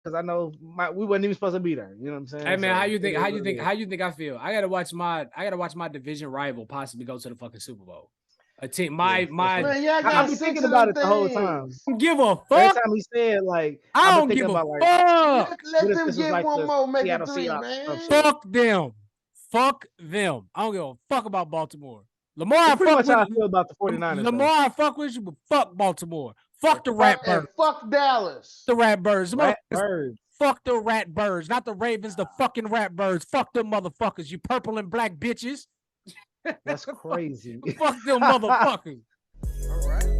because I know we wasn't even supposed to be there. You know what I'm Hey saying? man, how So you it think? is How what you it think? is. How you think I feel? I gotta watch my division rival possibly go to the fucking Super Bowl. A team, Yeah, for my. sure. Man, y'all I've got been 6 thinking of about them it the whole time. things. I don't give a Every fuck. time he said, like, I I've been don't thinking give a about, like, fuck. Let what if them this was get like one the more, make it Seattle 3, Seahawks or some man. shit? Fuck them. Fuck them. I don't give a fuck about Baltimore. Lamar, I It's pretty fuck much how with I feel about the 49ers, Lamar. though. I fuck with you, but fuck Baltimore. Fuck the Fuck Rat and Birds. fuck Dallas. The Rat Birds. The Rat motherfuckers. birds. Fuck the Rat Birds, not the Ravens. The fucking Rat Birds. Fuck them motherfuckers. You purple and black bitches. That's crazy. Fuck them motherfuckers. All right.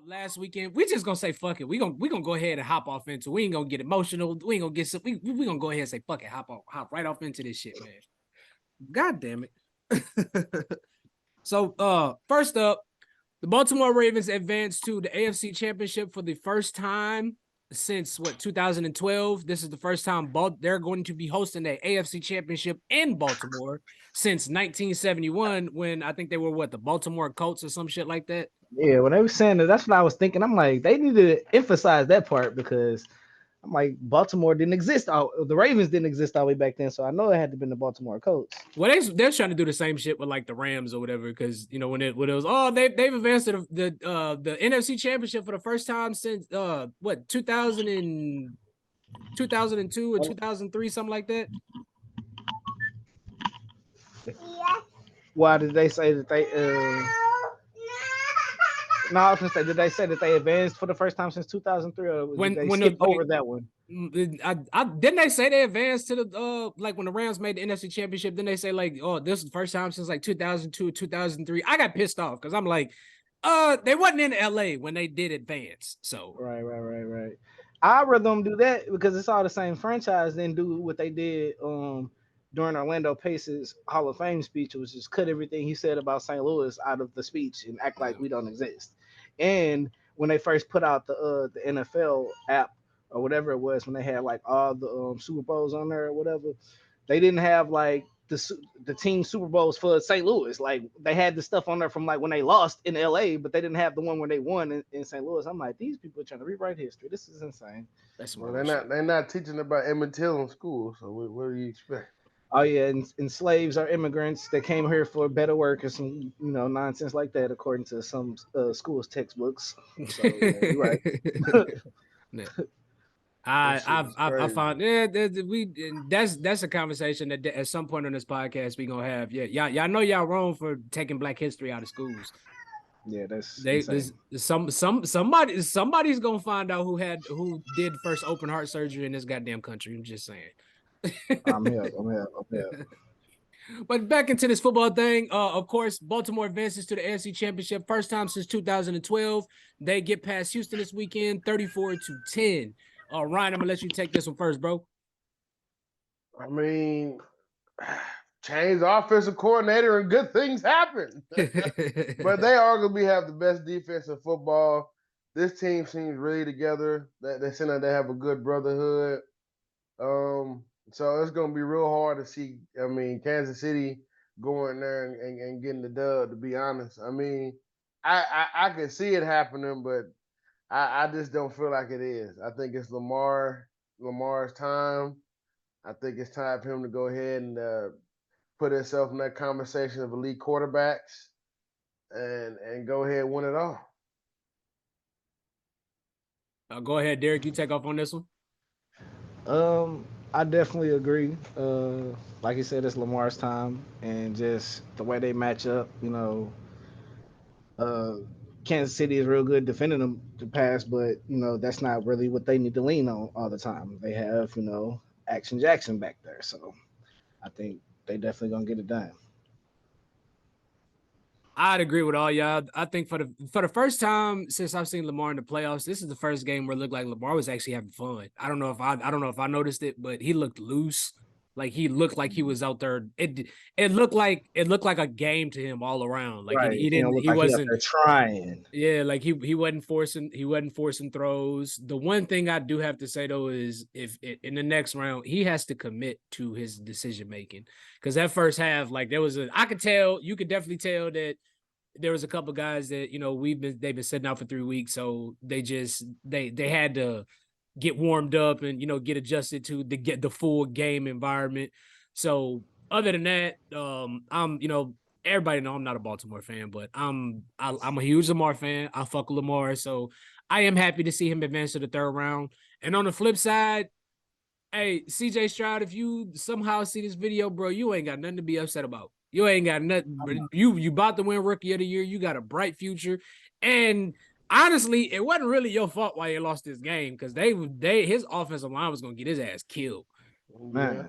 Last weekend, we just gonna say fuck it. We gonna go ahead and hop off into. We ain't gonna get emotional. We ain't gonna get some. We gonna go ahead and say fuck it. Hop right off into this shit, man. God damn it. So, first up, the Baltimore Ravens advanced to the AFC Championship for the first time since 2012. This is the first time they're going to be hosting the AFC Championship in Baltimore since 1971, when I think they were the Baltimore Colts or some shit like that. Yeah, when they were saying that, that's what I was thinking. I'm like, they need to emphasize that part because I'm like, Baltimore didn't exist. The Ravens didn't exist all the way back then, so I know it had to be the Baltimore Colts. Well, they're trying to do the same shit with like the Rams or whatever, because when it was they've advanced to the NFC Championship for the first time since 2002 or 2003, something like that. Why did they say that they? No, I was gonna say, did they say that they advanced for the first time since 2003, or did they When skip over that one? I didn't they say they advanced to the like when the Rams made the NFC Championship, then they say like, oh, this is the first time since like 2002 2003. I got pissed off because I'm like, they wasn't in LA when they did advance. So Right. I'd rather them do that because it's all the same franchise than do what they did during Orlando Pace's Hall of Fame speech, which is cut everything he said about St. Louis out of the speech and act like we don't exist. And when they first put out the NFL app or whatever it was, when they had like all the Super Bowls on there or whatever, they didn't have like the team Super Bowls for St. Louis. Like they had the stuff on there from like when they lost in LA, but they didn't have the one when they won in St. Louis. I'm like, these people are trying to rewrite history. This is insane. that's some Well, bullshit. they're not teaching about Emmett Till in school. So what do you expect? Oh yeah, and slaves are immigrants that came here for better work or some nonsense like that, according to some schools textbooks. So yeah, you're right. I That shit I is I crazy. found that's a conversation that at some point on this podcast we gonna have. Yeah, y'all know y'all wrong for taking Black history out of schools. Yeah, that's There's insane. somebody's gonna find out who did first open heart surgery in this goddamn country. I'm just saying. I'm here. But back into this football thing, of course, Baltimore advances to the AFC Championship, first time since 2012. They get past Houston this weekend, 34-10. Ryan, I'm gonna let you take this one first, bro. I mean, change the offensive coordinator and good things happen. But they arguably have the best defense in football. This team seems really together. They seem like they have a good brotherhood. So it's gonna be real hard to see. I mean, Kansas City going there and getting the dub. To be honest, I mean, I can see it happening, but I just don't feel like it is. I think it's Lamar's time. I think it's time for him to go ahead and put himself in that conversation of elite quarterbacks and go ahead and win it all. Go ahead, Derrick. You take off on this one. I definitely agree. Like you said, it's Lamar's time, and just the way they match up. Uh, Kansas City is real good defending them to pass, but that's not really what they need to lean on all the time. They have Action Jackson back there, so I think they definitely gonna get it done. I'd agree with all y'all. I think for the first time since I've seen Lamar in the playoffs, this is the first game where it looked like Lamar was actually having fun. I don't know if I noticed it, but he looked loose. Like he looked like he was out there. It looked like a game to him all around. Like Right. he He don't didn't look he like he out wasn't there trying. yeah, like he wasn't forcing throws. The one thing I do have to say though is if in the next round he has to commit to his decision making, because that first half, like you could definitely tell that there was a couple guys that they've been sitting out for 3 weeks, so they had to get warmed up and get adjusted to get the full game environment. So other than that, I'm everybody know I'm not a Baltimore fan, but I'm a huge Lamar fan. I fuck with Lamar, so I am happy to see him advance to the third round. And on the flip side, hey, CJ Stroud, if you somehow see this video, bro, you ain't got nothing to be upset about. You ain't got nothing. You about to win Rookie of the Year. You got a bright future, and honestly, it wasn't really your fault why you lost this game, because his offensive line was gonna get his ass killed. Man.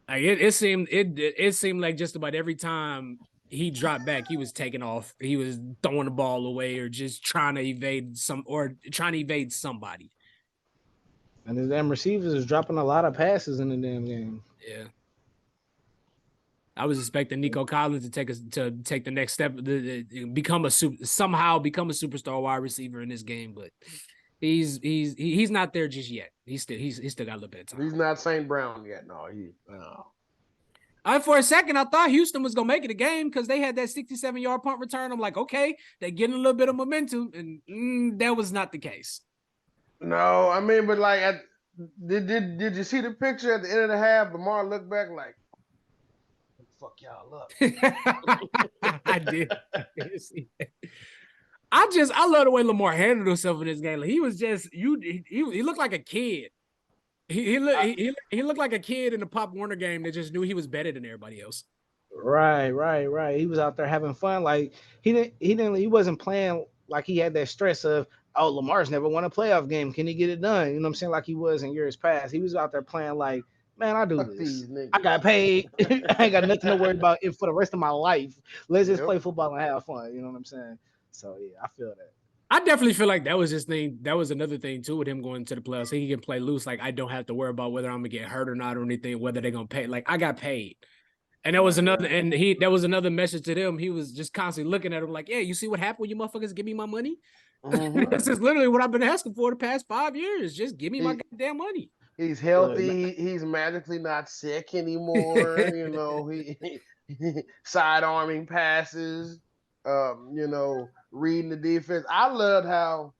Like it seemed like just about every time he dropped back, he was taking off. He was throwing the ball away or just trying to evade somebody. And the damn receivers is dropping a lot of passes in the damn game. Yeah. I was expecting Nico Collins to take the next step, become a superstar wide receiver in this game, but he's not there just yet. He's still got a little bit of time. He's not St. Brown yet. No. For a second, I thought Houston was gonna make it a game because they had that 67-yard punt return. I'm like, okay, they're getting a little bit of momentum, and that was not the case. No, I mean, but like, did you see the picture at the end of the half? Lamar looked back like, "Fuck y'all up." I did. I love the way Lamar handled himself in this game. Like, he was just he looked like a kid. He looked like a kid in the Pop Warner game that just knew he was better than everybody else. Right. He was out there having fun. Like he wasn't playing like he had that stress of, oh, Lamar's never won a playoff game. Can he get it done? You know what I'm saying? Like he was in years past. He was out there playing like, man, I do this. I got paid. I ain't got nothing to worry about for the rest of my life. Let's just play football and have fun. You know what I'm saying? So yeah, I feel that. I definitely feel like that was his thing. That was another thing too with him going to the playoffs. He can play loose. Like, I don't have to worry about whether I'm gonna get hurt or not or anything, whether they're gonna pay. Like, I got paid. And that was another message to them. He was just constantly looking at him like, yeah, you see what happened when you motherfuckers give me my money? Mm-hmm. This is literally what I've been asking for the past 5 years. Just give me my goddamn money. He's healthy. He's magically not sick anymore. He side arming passes. Reading the defense. I loved how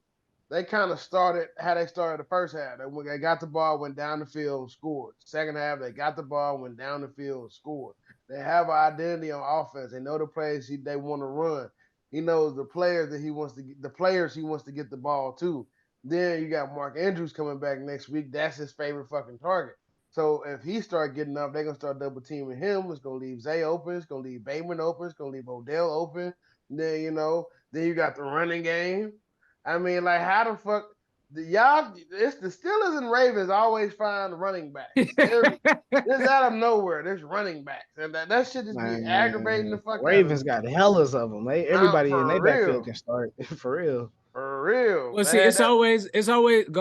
they kind of started the first half. When they got the ball, went down the field, scored. Second half, they got the ball, went down the field, scored. They have an identity on offense. They know the plays they want to run. He knows the players he wants to get the ball to. Then you got Mark Andrews coming back next week. That's his favorite fucking target. So if he start getting up, they're gonna start double teaming him. It's gonna leave Zay open. It's gonna leave Bateman open. It's gonna leave Odell open. Then you got the running game. I mean, like, how the fuck it's the Steelers and Ravens always find running backs. It's out of nowhere. There's running backs, and that shit just be aggravating the fuck. Ravens got hellas of them. Everybody in their backfield can start for real. For real. Well, see, it's always.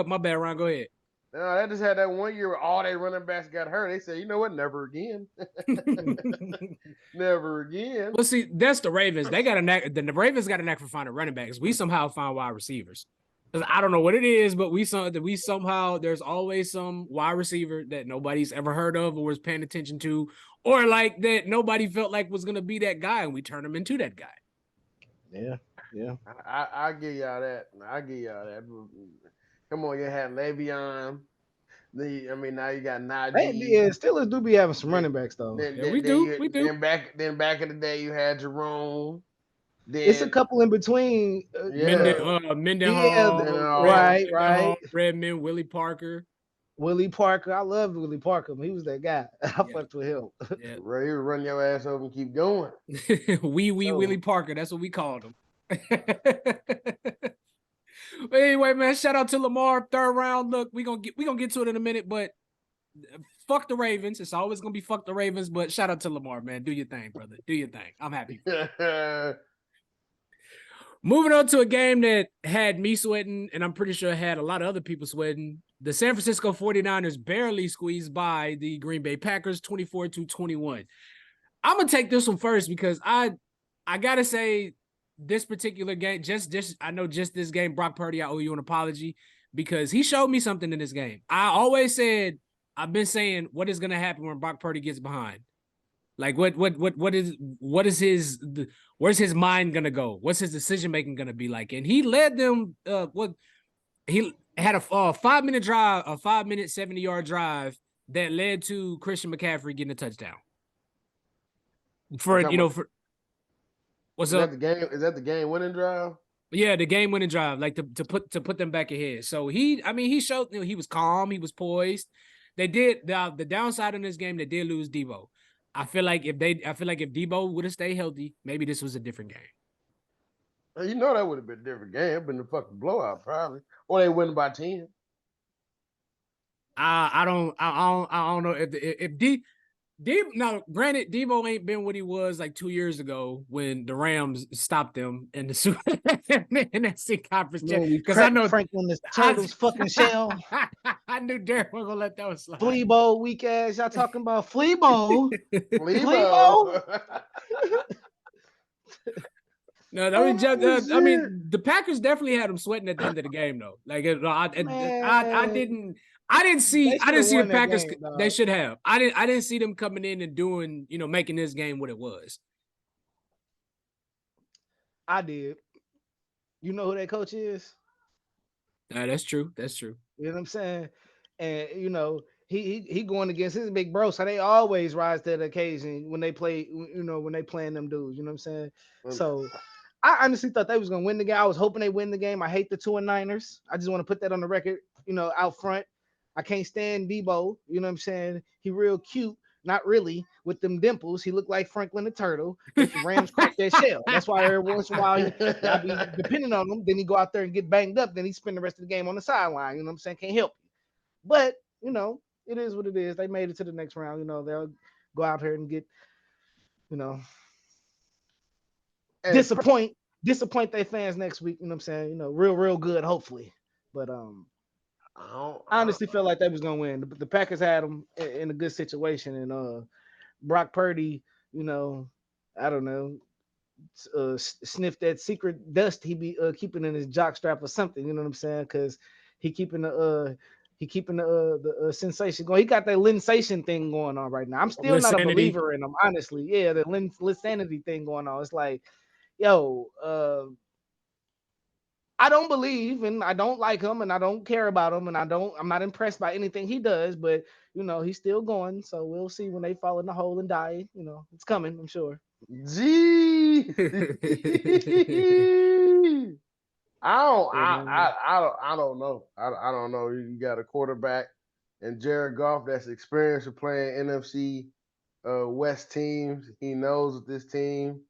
My bad, Ron. Go ahead. No, they just had that one year where all their running backs got hurt. They said, you know what? Never again. Never again. Well, see, that's the Ravens. They got a knack. The Ravens got a knack for finding running backs. We somehow find wide receivers. I don't know what it is, but we somehow there's always some wide receiver that nobody's ever heard of or was paying attention to, or like that nobody felt like was gonna be that guy, and we turn him into that guy. Yeah. I give y'all that. Come on, you had Le'Veon. Now you got Najee. Yeah, Steelers do be having some running backs though. We do. Then back in the day, you had Jerome. Then, it's a couple in between. Mendenhall, right. Redmond, Willie Parker. I loved Willie Parker. He was that guy. I fucked with him. Yeah. Right, he would run your ass over and keep going. Willie Parker. That's what we called him. But anyway, man, shout out to Lamar, third round. Look, we gonna get to it in a minute, but fuck the Ravens. It's always gonna be fuck the Ravens, but shout out to Lamar, man. Do your thing, brother. Do your thing. I'm happy. Moving on to a game that had me sweating, and I'm pretty sure had a lot of other people sweating. The San Francisco 49ers barely squeezed by the Green Bay Packers 24-21. I'm gonna take this one first because I gotta say this particular game, just I know just this game, Brock Purdy, I owe you an apology because he showed me something in this game. I've been saying what is gonna happen when Brock Purdy gets behind. Like where's his mind gonna go? What's his decision making gonna be like? And he led them. He had a 5-minute drive, a 5-minute 70-yard drive that led to Christian McCaffrey getting a touchdown. For what's up? Is that the game winning drive? Yeah, the game winning drive, like to put them back ahead. So he showed he was calm, he was poised. They did the downside in this game. They did lose Debo. I feel like if Debo would have stayed healthy, maybe this was a different game. You know that would have been a different game. It'd been a fucking blowout probably, or they win by 10. I don't know now, granted, Debo ain't been what he was like 2 years ago when the Rams stopped them in the Super NFC conference. Because I know Franklin is Turtles fucking shell. I knew Derrick was gonna let that one slide. Fleebo, weak ass. Y'all talking about Fleebo? Fleebo. No, I mean, the Packers definitely had them sweating at the end of the game, though. Like, I didn't see the Packers. They should have. I didn't see them coming in and doing, making this game what it was. I did. You know who that coach is? That's true. That's true. You know what I'm saying? And he going against his big bro, so they always rise to the occasion when they play. When they playing them dudes. You know what I'm saying? So I honestly thought they was gonna win the game. I was hoping they win the game. I hate the 2-9ers. I just want to put that on the record. Out front. I can't stand Debo. You know what I'm saying? He real cute. Not really with them dimples. He looked like Franklin the Turtle. If the Rams crack that shell. That's why every once in a while I be depending on him. Then he go out there and get banged up. Then he spend the rest of the game on the sideline. You know what I'm saying? Can't help you. But, it is what it is. They made it to the next round. They'll go out here and get, disappoint their fans next week. You know what I'm saying? Real good, hopefully. But I honestly felt like they was gonna win. The Packers had them in a good situation, and Brock Purdy, I don't know, sniff that secret dust he be keeping in his jock strap or something. You know what I'm saying? Because he keeping the sensation going. He got that Linsation thing going on right now. I'm still not a believer in him, honestly. Yeah, the Linsanity thing going on. It's like, I don't believe and I don't like him and I don't care about him and I'm not impressed by anything he does, but he's still going. So we'll see when they fall in the hole and die. It's coming, I'm sure. Gee. I don't know. I don't know. You got a quarterback and Jared Goff that's experienced with playing NFC West teams. He knows with this team.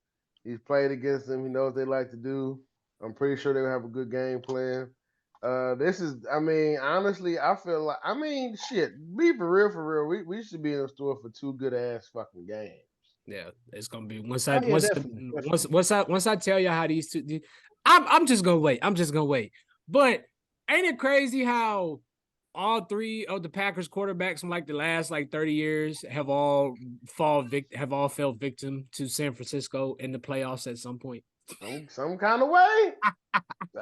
He's played against them. He knows what they like to do. I'm pretty sure they're gonna have a good game plan. Honestly, I feel like, shit, be for real. We should be in the store for 2 good ass fucking games. Yeah, it's gonna be once I tell you how these two. I'm just gonna wait. But ain't it crazy how all 3 of the Packers quarterbacks from like the last 30 years have all fell victim to San Francisco in the playoffs at some point? Some kind of way.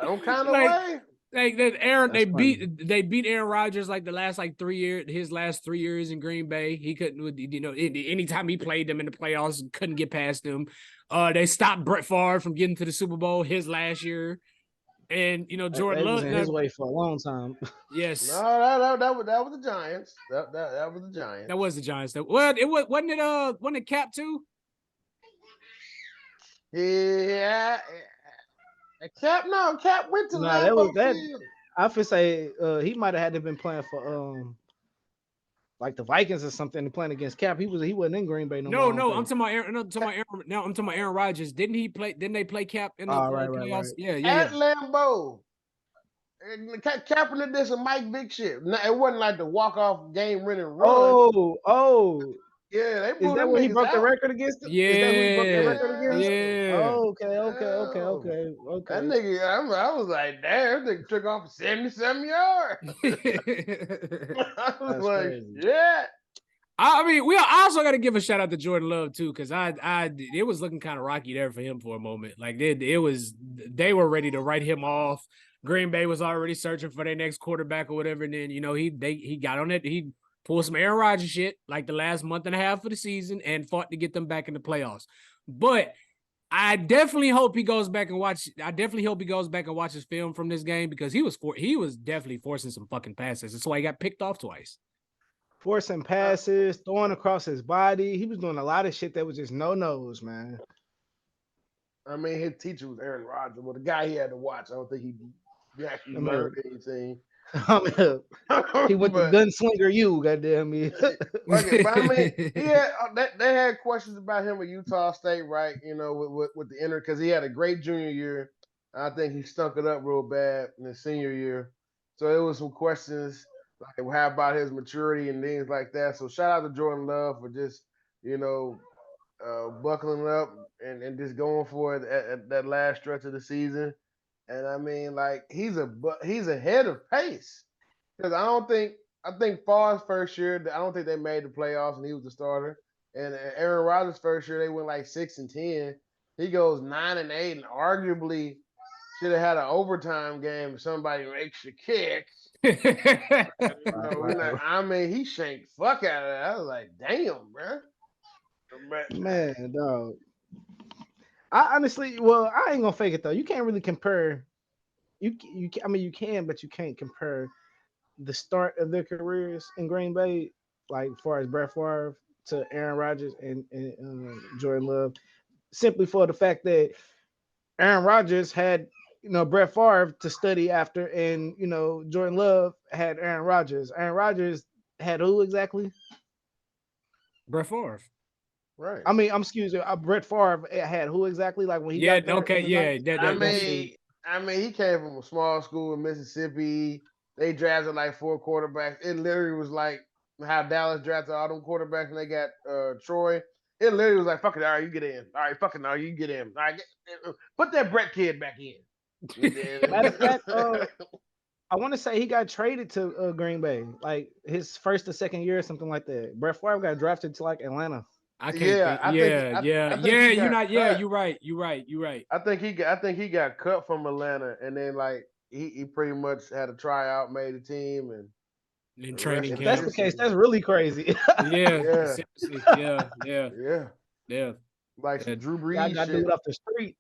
Some kind of way. Like that Aaron, they beat Aaron Rodgers the last 3 years, his last 3 years in Green Bay. He couldn't, anytime he played them in the playoffs, couldn't get past them. They stopped Brett Favre from getting to the Super Bowl his last year. And Jordan Love was in his way for a long time. Yes. No, that was the Giants. That was the Giants. That was the Giants. Well, wasn't it Cap too? Yeah. Cap went to that was that. I feel say he might have had to been playing for the Vikings or something, playing against Cap. He wasn't in Green Bay no more. No, I'm talking about Aaron. I'm talking about Aaron Rodgers. Didn't they play Cap in the playoffs? Right. Yeah. At Lambeau. Kaepernick did some Mike Vick shit. It wasn't like the walk-off game winning run. Oh. Yeah, they Is blew that them when he niggas broke the out. record against him? Is that who he broke the Yeah, record against? yeah. Oh, okay, Yeah. That okay. nigga, I was like, damn, that nigga took off for 77 yards. I was That's like, crazy. yeah. I mean, I also got to give a shout out to Jordan Love too, because it was looking kind of rocky there for him for a moment. Like they were ready to write him off. Green Bay was already searching for their next quarterback or whatever, and then he got on it. He pulled some Aaron Rodgers shit like the last month and a half of the season and fought to get them back in the playoffs. But I definitely hope he goes back and watch. I definitely hope he goes back and watches film from this game because he was definitely forcing some fucking passes. That's why he got picked off twice. Forcing passes, throwing across his body. He was doing a lot of shit that was just no-nos, man. I mean, his teacher was Aaron Rodgers. Well, the guy he had to watch, I don't think he actually I mean, learned anything. he went to But Gunslinger U, goddamn me. okay, but I mean, he had they had questions about him at Utah State, right? You know, with the inner because he had a great junior year. I think he stunk it up real bad in his senior year. So it was some questions like how about his maturity and things like that. So shout out to Jordan Love for just you know buckling up and just going for it at that last stretch of the season. And I mean, like he's ahead of pace because I think Favre's first year I don't think they made the playoffs and he was the starter. And Aaron Rodgers' first year they went like 6-10. He goes 9-8 and arguably should have had an overtime game if somebody makes a kick. I mean, he shanked fuck out of that. I was like, damn, bro. Man, dog. I honestly, well, I ain't gonna fake it though. You can't really compare. I mean, you can, but you can't compare the start of their careers in Green Bay, like as far as Brett Favre to Aaron Rodgers and Jordan Love, simply for the fact that Aaron Rodgers had Brett Favre to study after, and Jordan Love had Aaron Rodgers. Aaron Rodgers had who exactly? Brett Favre. Right. I mean, I'm excuse me. Brett Favre had who exactly? Like when he Yeah. got there Okay. in the Yeah. I mean, he came from a small school in Mississippi. They drafted like 4 quarterbacks. It literally was like how Dallas drafted all them quarterbacks and they got Troy. It literally was like, fuck it, all right, you get in. All right, fucking all right, you get in. All right, put that Brett kid back in. Matter of fact, I want to say he got traded to Green Bay, like his first or second year or something like that. Brett Favre got drafted to like Atlanta. I can't think. I think You're not. Yeah, cut. you're right. You're right. You're right. I think he got cut from Atlanta and then like he pretty much had a tryout, made a team, and In the rest training If is that's camp. the case, history. that's really crazy. Yeah. Yeah, Seriously. Yeah. Yeah. yeah, Yeah. like some Drew Guy Brees got shit. dude off the street,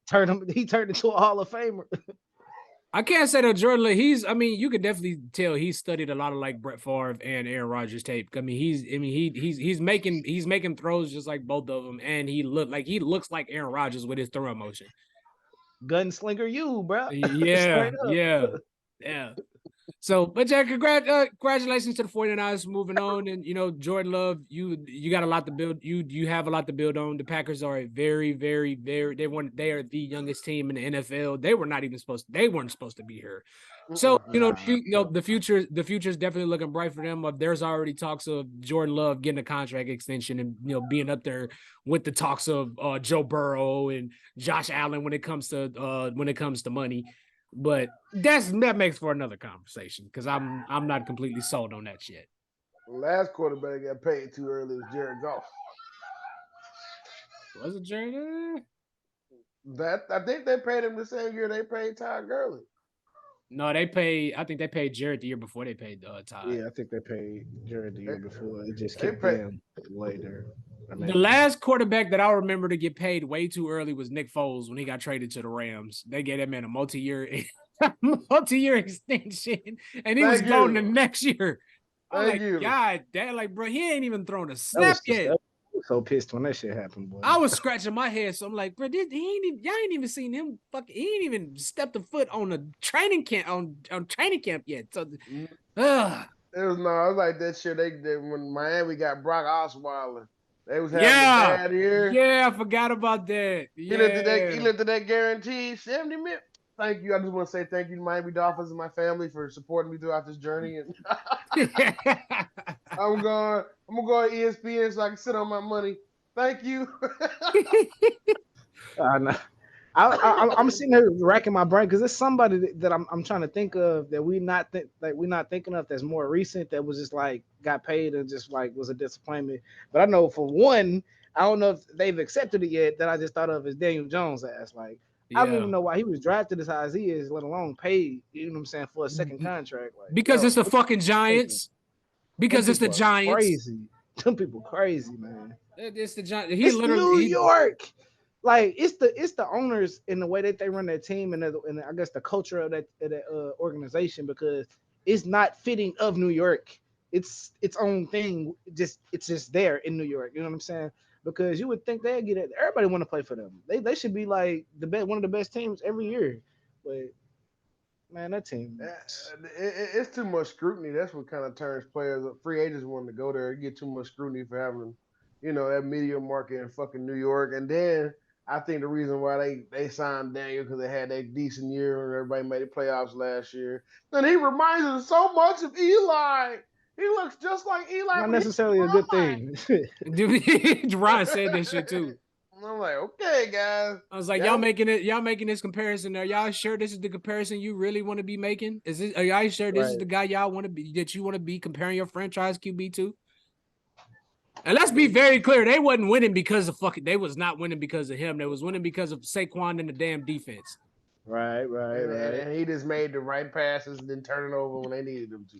he turned into a Hall of Famer. I can't say that Jordan. I mean, you could definitely tell he studied a lot of like Brett Favre and Aaron Rodgers tape. I mean, he's making throws just like both of them, and he looks like Aaron Rodgers with his throw motion. Gunslinger you, bro. Yeah, Straight up. yeah. So, but yeah, congratulations to the 49ers moving on. And Jordan Love, you got a lot to build. You have a lot to build on. The Packers are a very, very, very they are the youngest team in the NFL. They weren't supposed to be here. So, the future is definitely looking bright for them. There's already talks of Jordan Love getting a contract extension and being up there with the talks of Joe Burrow and Josh Allen when it comes to money. But that makes for another conversation because I'm not completely sold on that shit. The last quarterback got paid too early was Jared Goff. Was it Jared? I think they paid him the same year they paid Todd Gurley. No, I think they paid Jared the year before they paid Todd. Yeah, I think they paid Jared the year before. It just kicked paid in later. The last quarterback that I remember to get paid way too early was Nick Foles when he got traded to the Rams. They gave that man a multi-year extension, and he was gone the next year. I'm like, God damn, like, bro, he ain't even thrown a snap yet. I was so pissed when that shit happened, boy. I was scratching my head, so I'm like, bro, y'all ain't even seen him. He ain't even stepped a foot on a training camp on training camp yet. So, It was like that shit. They when Miami got Brock Osweiler. They was having a bad year. Yeah, I forgot about that. He looked at that guarantee $70 million. thank you. I just want to say thank you to Miami Dolphins and my family for supporting me throughout this journey. And I'm gonna go to ESPN so I can sit on my money. Thank you. No. I'm sitting here racking my brain because there's somebody that I'm trying to think of that we not thinking of that's more recent that was just like got paid and just like was a disappointment. But I know for one, I don't know if they've accepted it yet. That I just thought of is Daniel Jones ass. Like I don't even know why he was drafted as high as he is, let alone paid. You know what I'm saying, for a second contract. Like because it's the fucking Giants. Because it's the Giants. Crazy. Some people crazy, man. It's the Giants. It's New York. Like it's the owners in the way that they run their team and I guess the culture of that organization, because it's not fitting of New York. It's its own thing. It's just there in New York. You know what I'm saying? Because you would think they'd get it. Everybody want to play for them. They should be like one of the best teams every year. But man, that team. It's too much scrutiny. That's what kind of turns players. Free agents wanting to go there. Get too much scrutiny for having, that media market in fucking New York. And then I think the reason why they signed Daniel because they had that decent year and everybody made the playoffs last year. And he reminds us so much of Eli. He looks just like Eli. Not necessarily a good thing. Ryan said that shit too. I'm like, okay, guys. I was like, y'all making this comparison. Are y'all sure this is the comparison you really want to be making? Are y'all sure this is the guy y'all want to be, that you want to be comparing your franchise QB to? And let's be very clear, they wasn't winning because of they was not winning because of him. They was winning because of Saquon and the damn defense. Right. And he just made the right passes and then turn it over when they needed him to.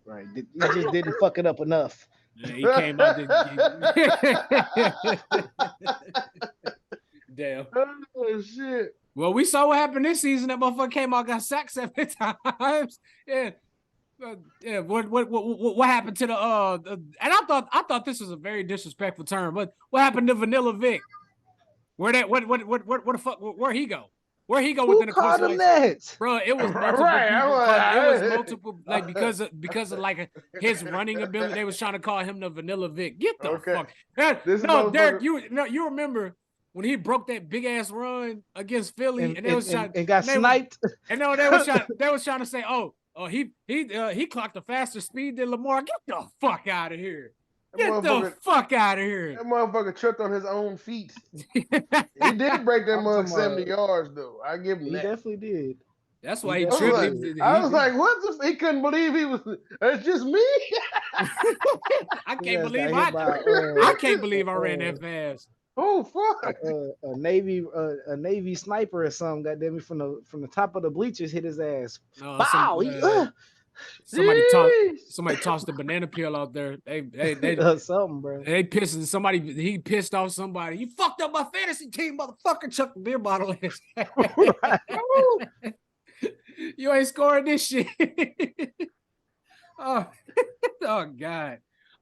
Right. He just didn't fuck it up enough. Yeah, he came out damn. Oh shit. Well, we saw what happened this season. That motherfucker came out, got sacked 7 times. Yeah. What happened to the and I thought this was a very disrespectful term, but what happened to Vanilla Vic? Where the fuck where he go? Where he go within the course of that? Bro, it was multiple it was multiple like because of like his running ability. They was trying to call him the Vanilla Vic. Get the fuck. No, Derrick, you remember when he broke that big ass run against Philly and they was trying and got sniped. And no, they was trying to say, oh, he clocked a faster speed than Lamar. Get the fuck out of here. Get the fuck out of here. That motherfucker tripped on his own feet. He did break that motherfucker 70 yards, though. I give him that. He definitely did. That's why he tripped. I was like, what the he couldn't believe he was. It's just me. I can't believe I can't believe I ran that fast. Oh fuck! A Navy sniper or something got me from the top of the bleachers hit his ass. Wow! Somebody tossed the banana peel out there. They something, bro. They pissed somebody. He pissed off somebody. You fucked up my fantasy team, motherfucker. Chucked the beer bottle in. You ain't scoring this shit. Oh God.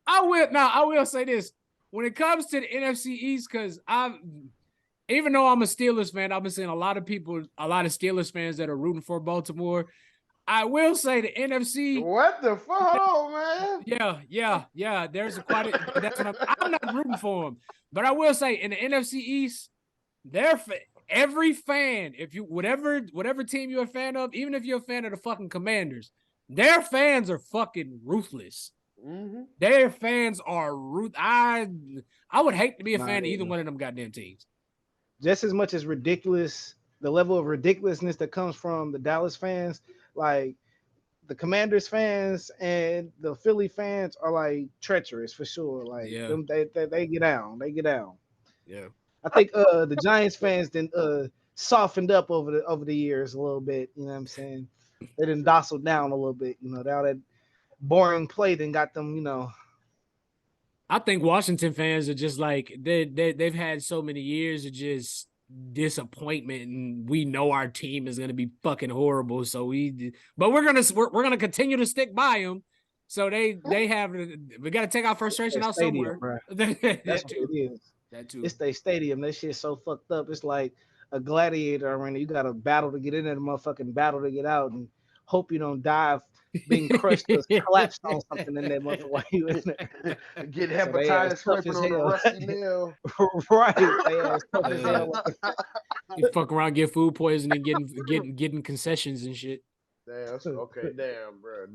I will say this. When it comes to the NFC East, because even though I'm a Steelers fan, I've been seeing a lot of Steelers fans that are rooting for Baltimore. I will say the NFC. What the fuck, man? Yeah. There's that's what I'm not rooting for them, but I will say in the NFC East, every fan, if you whatever team you're a fan of, even if you're a fan of the fucking Commanders, their fans are fucking ruthless. Mm-hmm. Their fans are I would hate to be a fan of either one of them goddamn teams. Just as much as ridiculous, the level of ridiculousness that comes from the Dallas fans, like the Commanders fans and the Philly fans are like treacherous for sure. Like them, they get down. They get down. Yeah. I think the Giants fans then softened up over the years a little bit. You know what I'm saying? They didn't docile down a little bit. Now that boring play then got them, I think Washington fans are just like they've had so many years of just disappointment, and we know our team is gonna be fucking horrible. So we're gonna continue to stick by them. So we got to take our frustration out somewhere. That's what it is. That too. It's their stadium. That shit's so fucked up. It's like a gladiator arena. You got to battle to get in there, the motherfucking battle to get out, and hope you don't die being crushed or collapsed on something in that motherfucker while you in there. Get So they ass hepatitis tough scraping as on the hell. rusty nail. Right. They ass tough as Yeah. hell. You fuck around, get food poisoning, getting concessions and shit. Damn. Okay. Damn, bro.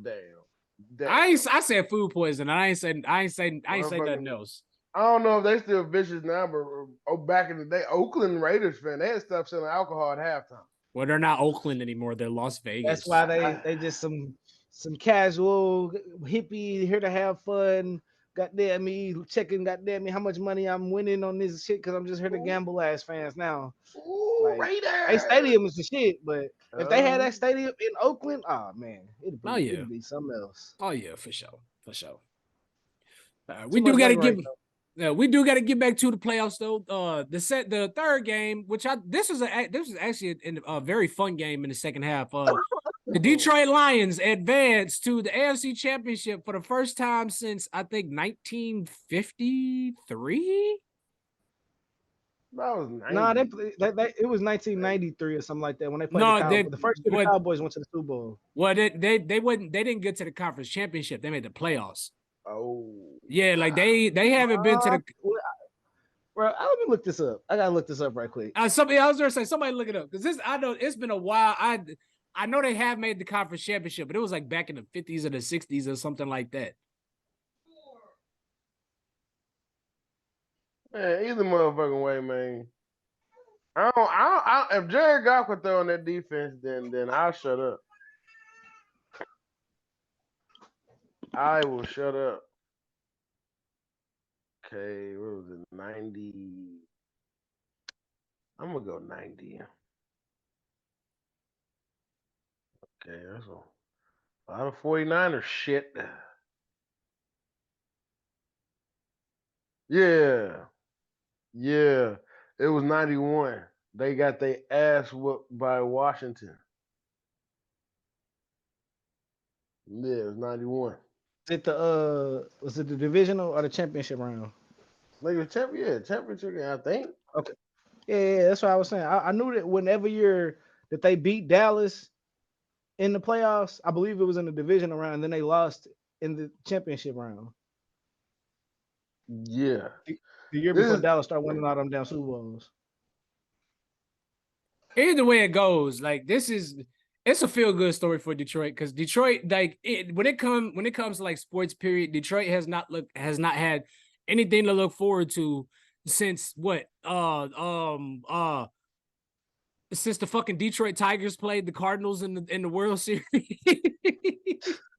Damn. I said food poisoning. I ain't say nothing else. I don't know if they still vicious now, but back in the day, Oakland Raiders fan, they had stuff selling alcohol at halftime. Well, they're not Oakland anymore. They're Las Vegas. That's why they just some casual hippie here to have fun. Goddamn me checking. Goddamn me how much money I'm winning on this shit because I'm just here to gamble ass fans now. Ooh, Like, Raiders! A stadium is the shit, but if they had that stadium in Oakland, oh man, it'd be something else. Oh yeah, for sure. We do got to give. We do got to get back to the playoffs though. The third game, which this was actually a very fun game in the second half. The Detroit Lions advanced to the AFC Championship for the first time since I think 1953. That was 90. No, it was 1993 or something like that when they played the first year the Cowboys went to the Super Bowl. Well, they didn't get to the conference championship. They made the playoffs. Oh. Yeah, like they haven't been to the. Bro, let me look this up. I gotta look this up right quick. I was gonna say somebody look it up because I know it's been a while. I know they have made the conference championship, but it was like back in the 50s or the 60s or something like that. Man, either motherfucking way, man. If Jared Goff could throw on that defense, then I'll shut up. I will shut up. Okay, what was it? 90. I'm gonna go 90. Okay, that's a lot of 49ers shit. Yeah. It was 91. They got their ass whooped by Washington. Yeah, it was 91. Was it the divisional or the championship round? Like the championship game, I think. Okay. Yeah, that's what I was saying. I knew that whenever that they beat Dallas in the playoffs, I believe it was in the divisional round, and then they lost in the championship round. Yeah. The year before Dallas started winning all them damn Super Bowls. Either way it goes, like it's a feel good story for Detroit because Detroit, like when it comes to like sports period, Detroit has not had anything to look forward to since since the fucking Detroit Tigers played the Cardinals in the World Series.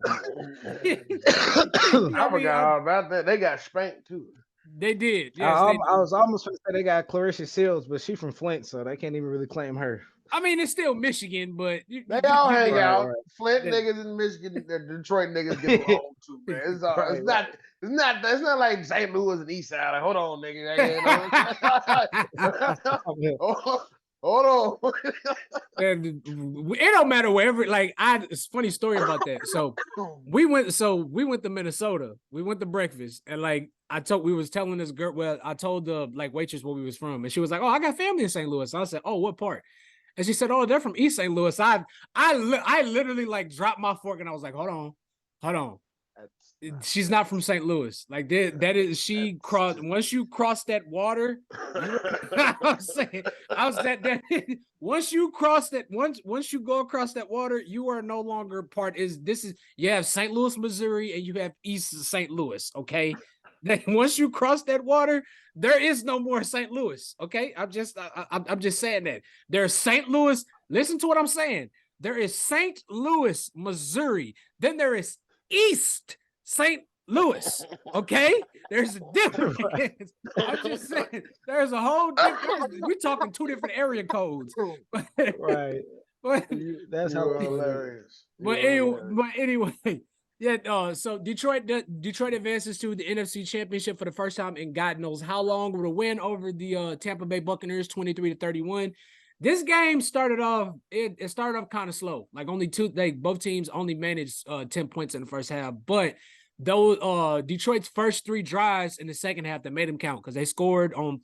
I forgot all about that. They got spanked too. They did. Yes, I was almost going to say they got Clarissa Shields, but she's from Flint, so they can't even really claim her. I mean, it's still Michigan, but they all hang out. Right. Flint niggas in Michigan, Detroit niggas get along too, man. It's not like St. Louis and East Side. Like, hold on, nigga. Hold on. And it don't matter wherever. It's a funny story about that. So we went to Minnesota. We went to breakfast, and we was telling this girl. Well, I told the waitress where we was from, and she was like, "Oh, I got family in St. Louis." So I said, "Oh, what part?" And she said, "Oh, they're from East St. Louis." I literally dropped my fork, and I was like, "Hold on." She's not from St. Louis. Once you cross that water, once you go across that water, you are no longer part. You have St. Louis, Missouri, and you have East St. Louis. Okay, once you cross that water, there is no more St. Louis. Okay, I'm just saying that there's St. Louis. Listen to what I'm saying. There is St. Louis, Missouri. Then there is East St. Louis, okay? There's a difference. I'm just saying, there's a whole difference. We're talking two different area codes. Right. But that's how hilarious. But anyway, yeah. So Detroit advances to the NFC Championship for the first time in God knows how long with a win over the Tampa Bay Buccaneers, 23-31. This game started off. It started off kind of slow. Both teams only managed 10 points in the first half. But though Detroit's first 3 drives in the second half, they made them count because they scored on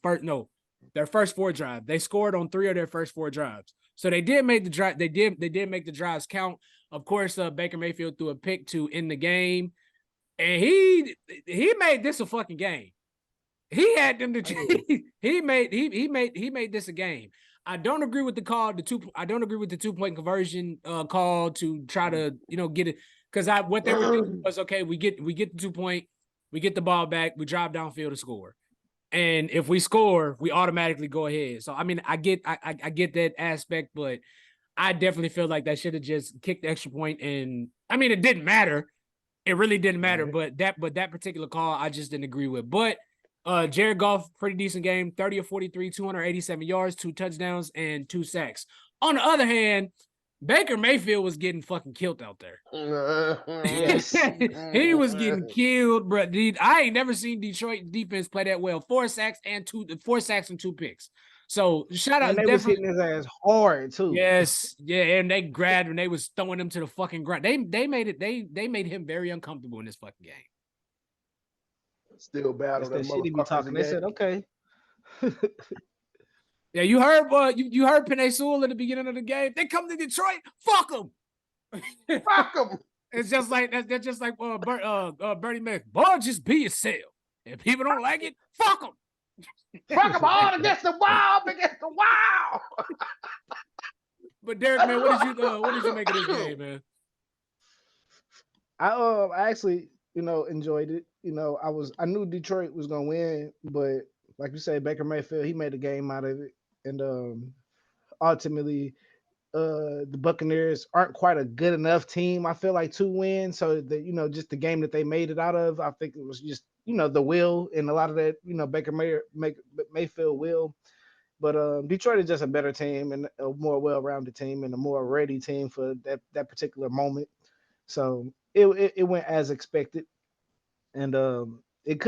their first 4 drives. They scored on 3 of their first 4 drives. So they did make the drive. They did make the drives count. Of course, Baker Mayfield threw a pick to end the game, and he made this a fucking game. He had them to he made this a game. I don't agree with the call. I don't agree with the 2-point conversion call to try to get it, because what they were thinking was, okay, we get the 2-point, we get the ball back, we drive downfield to score, and if we score, we automatically go ahead. So I mean, I get that aspect, but I definitely feel like that should have just kicked the extra point. And I mean, it didn't matter. It really didn't matter. Right. But that particular call, I just didn't agree with. But Jared Goff, pretty decent game, 30 of 43, 287 yards, 2 touchdowns, and 2 sacks. On the other hand, Baker Mayfield was getting fucking killed out there. Yes. He was getting killed, bro. Dude, I ain't never seen Detroit defense play that well. 4 sacks and 2 picks. So shout out. And they was hitting his ass hard too. Yes, yeah, and they grabbed and they was throwing him to the fucking ground. They made it. They made him very uncomfortable in this fucking game. Still battle that shit he be talking. They said, okay. Yeah, you heard you heard Penei Sewell in the beginning of the game. They come to Detroit, fuck them. Fuck them. It's just like that's just like Bernie Mac. Boy, just be yourself. If people don't like it, fuck them. Fuck them all against the wall, against the wall. But Derrick, man, what did you make of this game, man? I actually, enjoyed it. I knew Detroit was gonna win, but like you say, Baker Mayfield, he made a game out of it, and ultimately, the Buccaneers aren't quite a good enough team, I feel like, to win. So that just the game that they made it out of, I think it was just the will and a lot of that Baker Mayfield will. But Detroit is just a better team and a more well-rounded team and a more ready team for that particular moment. So it went as expected, and it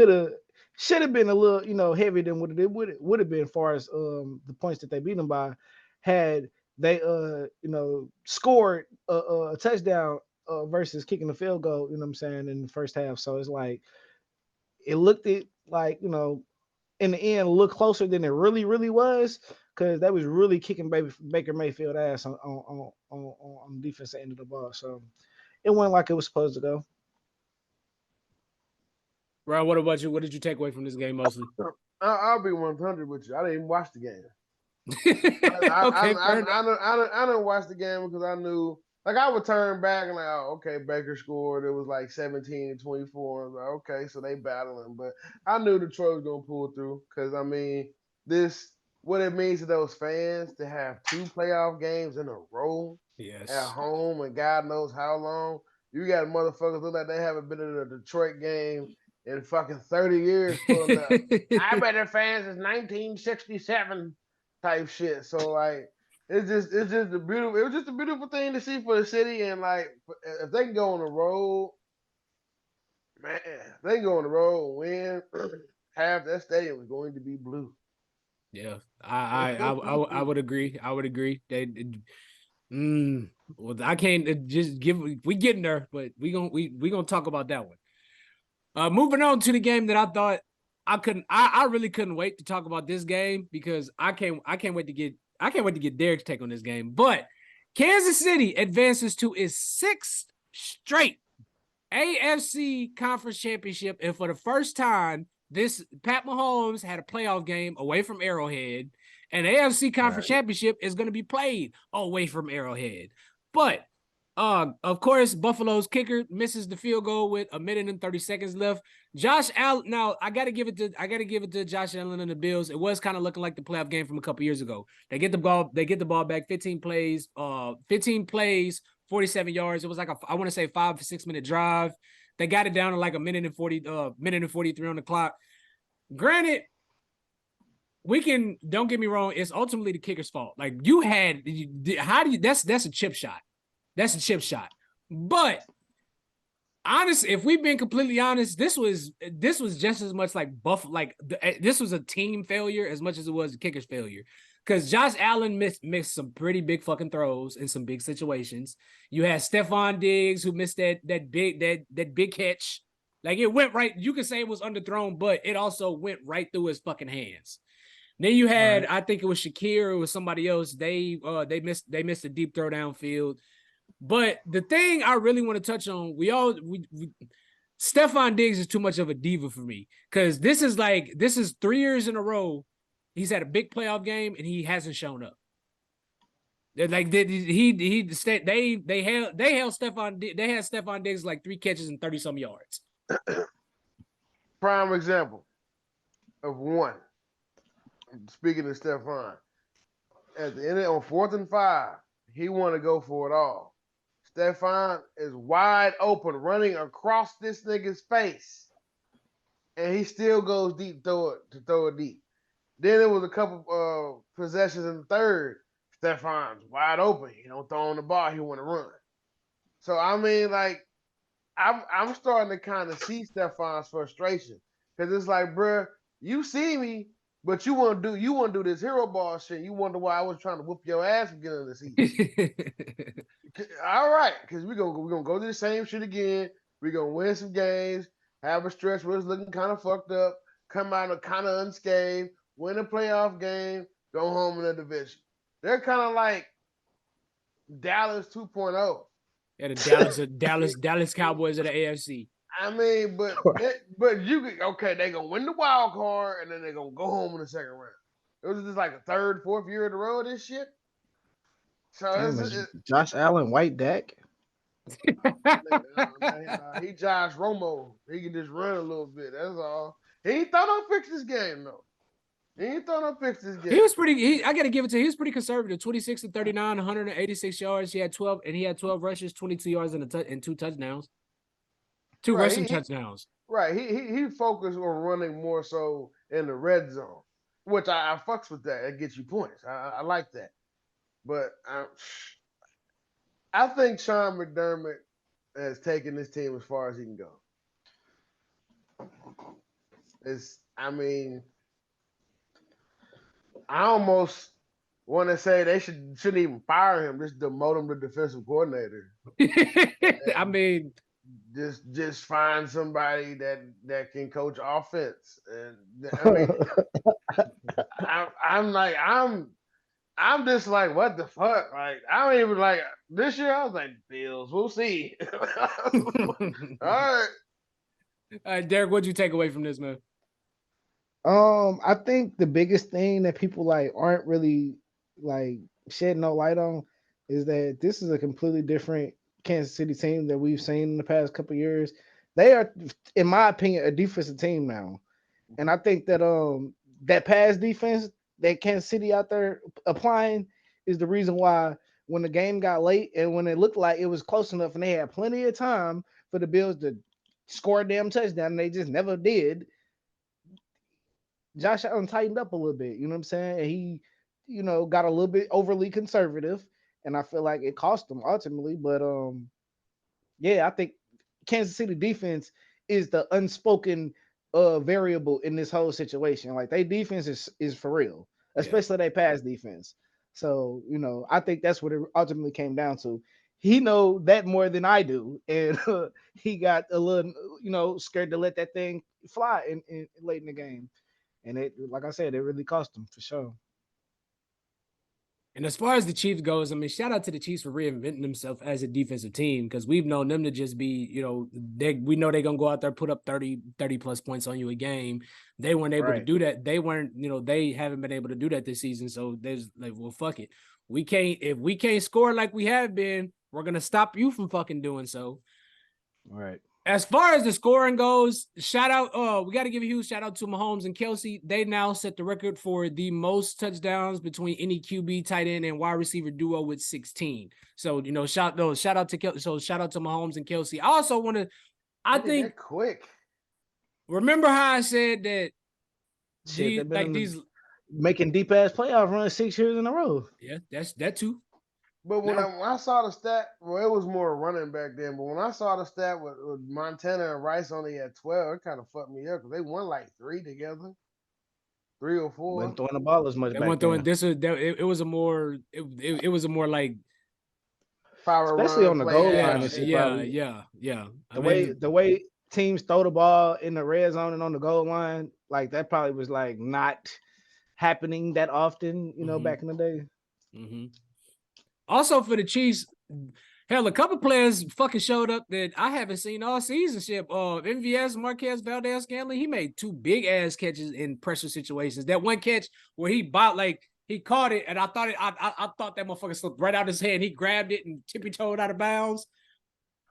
should have been a little heavier than what it would have been as far as the points that they beat them by, had they scored a touchdown versus kicking the field goal. You know what I'm saying, in the first half. So it's like it looked like in the end look closer than it really was, because that was really kicking Baker Mayfield ass on the defensive end of the ball. So it went like it was supposed to go. Ron, what about you? What did you take away from this game mostly? I'll be 100 with you. I didn't even watch the game. I didn't watch the game because I knew, like, I would turn back and like, oh, okay, Baker scored. It was like 17-24. I was like, okay, so they battling. But I knew Detroit was gonna pull through, because I mean, what it means to those fans to have 2 playoff games in a row, yes, at home, and God knows how long. You got motherfuckers look like they haven't been in a Detroit game in fucking 30 years. Pulling up. I bet their fans is 1967 type shit. So like, it was just a beautiful thing to see for the city. And like, if they can go on the road, man, if they can go on the road and win, half that stadium is going to be blue. Yeah, I would agree. I would agree. Well, I can't just give. We getting there, but we gonna talk about that one. Moving on to the game that I thought I really couldn't wait to talk about this game, because I can't wait to get Derrick's take on this game. But Kansas City advances to its 6th straight AFC Conference Championship, and for the first time, Pat Mahomes had a playoff game away from Arrowhead, and the AFC Conference Championship is going to be played away from Arrowhead. But of course, Buffalo's kicker misses the field goal with 1 minute and 30 seconds left. Josh Allen. Now I gotta give it to Josh Allen and the Bills. It was kind of looking like the playoff game from a couple years ago. They get the ball back. 15 plays, 47 yards. It was like I want to say 5 to 6 minute drive. They got it down to like 1 minute and 43 on the clock. Granted, don't get me wrong, it's ultimately the kicker's fault. Like, that's a chip shot. That's a chip shot. But honestly, if we've been completely honest, this was just as much like this was a team failure as much as it was a kicker's failure. Because Josh Allen missed some pretty big fucking throws in some big situations. You had Stephon Diggs, who missed that big catch. Like, it went right. You could say it was underthrown, but it also went right through his fucking hands. Then you had, I think it was Shakir, it was somebody else. They missed a deep throw downfield. But the thing I really want to touch on, Stephon Diggs is too much of a diva for me because this is 3 years in a row. He's had a big playoff game and he hasn't shown up. Like they held Stephon Diggs like 3 catches and 30 some yards. Prime example of one. Speaking of Stephon, at the end on 4th and 5, he want to go for it all. Stephon is wide open, running across this nigga's face, and he still goes deep, throw it deep. Then it was a couple possessions in the third. Stephon's wide open. He don't throw on the ball. He want to run. So I mean, like, I'm starting to kind of see Stephon's frustration because it's like, bruh, you see me, but you want to do this hero ball shit. You wonder why I was trying to whoop your ass beginning of the season. All right, because we're gonna go do the same shit again. We're gonna win some games, have a stretch where it's looking kind of fucked up, come out kind of unscathed, win a playoff game, go home in the division. They're kind of like Dallas 2.0. Yeah, the Dallas Cowboys of the AFC. I mean, but they gonna win the wild card and then they're gonna go home in the second round. It was just like a 3rd, 4th year in a row of this shit. So Josh Allen, White Dak. He Josh Romo. He can just run a little bit. That's all. He ain't thought I'd fix this game though. He ain't thought I'd fix this game. He was pretty. I gotta give it to him. He was pretty conservative. 26 and 39, 186 yards. He had 12 rushes, 22 yards and 2 touchdowns. Two rushing touchdowns. Right. He focused on running more so in the red zone, which I fucks with that. That gets you points. I like that. But I think Sean McDermott has taken this team as far as he can go. I almost want to say they shouldn't even fire him, just demote him to defensive coordinator. I mean, just find somebody that can coach offense. And I mean, I'm just like, what the fuck? Like, I don't even like this year. I was like, Bills, we'll see. All right. Derrick, what'd you take away from this, man? I think the biggest thing that people like aren't really like shedding no light on is that this is a completely different Kansas City team that we've seen in the past couple of years. They are, in my opinion, a defensive team now, and I think that that pass defense that Kansas City out there applying is the reason why when the game got late and when it looked like it was close enough and they had plenty of time for the Bills to score a damn touchdown and they just never did. Josh Allen tightened up a little bit, you know what I'm saying? And he, got a little bit overly conservative, and I feel like it cost him ultimately. But I think Kansas City defense is the unspoken variable in this whole situation. Like, their defense is for real, especially their pass defense. So, I think that's what it ultimately came down to. He know that more than I do, and he got a little, scared to let that thing fly in late in the game. And it, like I said, it really cost them for sure. And as far as the Chiefs goes, I mean, shout out to the Chiefs for reinventing themselves as a defensive team because we've known them to just be, we know they're going to go out there, put up 30 plus points on you a game. They weren't able to do that. They weren't, they haven't been able to do that this season. So there's like, well, fuck it. If we can't score like we have been, we're going to stop you from fucking doing so. All right. As far as the scoring goes, shout out, we got to give a huge shout out to Mahomes and Kelsey. They now set the record for the most touchdowns between any QB, tight end, and wide receiver duo with 16. So, shout out to Kelsey. So shout out to Mahomes and Kelsey. I also want to, I think quick. Remember how I said that these making deep ass playoff runs 6 years in a row. Yeah, that's that too. But when I saw the stat, well, it was more running back then. But when I saw the stat with Montana and Rice only at 12, it kind of fucked me up because they won like 3 together, 3 or 4. Wasn't throwing the ball as much. It was a more like power, especially on the goal line. Yeah. The way teams throw the ball in the red zone and on the goal line, like that probably was like not happening that often, back in the day. Mm-hmm. Also for the Chiefs, Hell, a couple players fucking showed up that I haven't seen all season. Shit, MVS, Marquez Valdez-Scantling, he made 2 big ass catches in pressure situations. That one catch where he he caught it, and I thought that motherfucker slipped right out his hand. He grabbed it and tippy-toed out of bounds.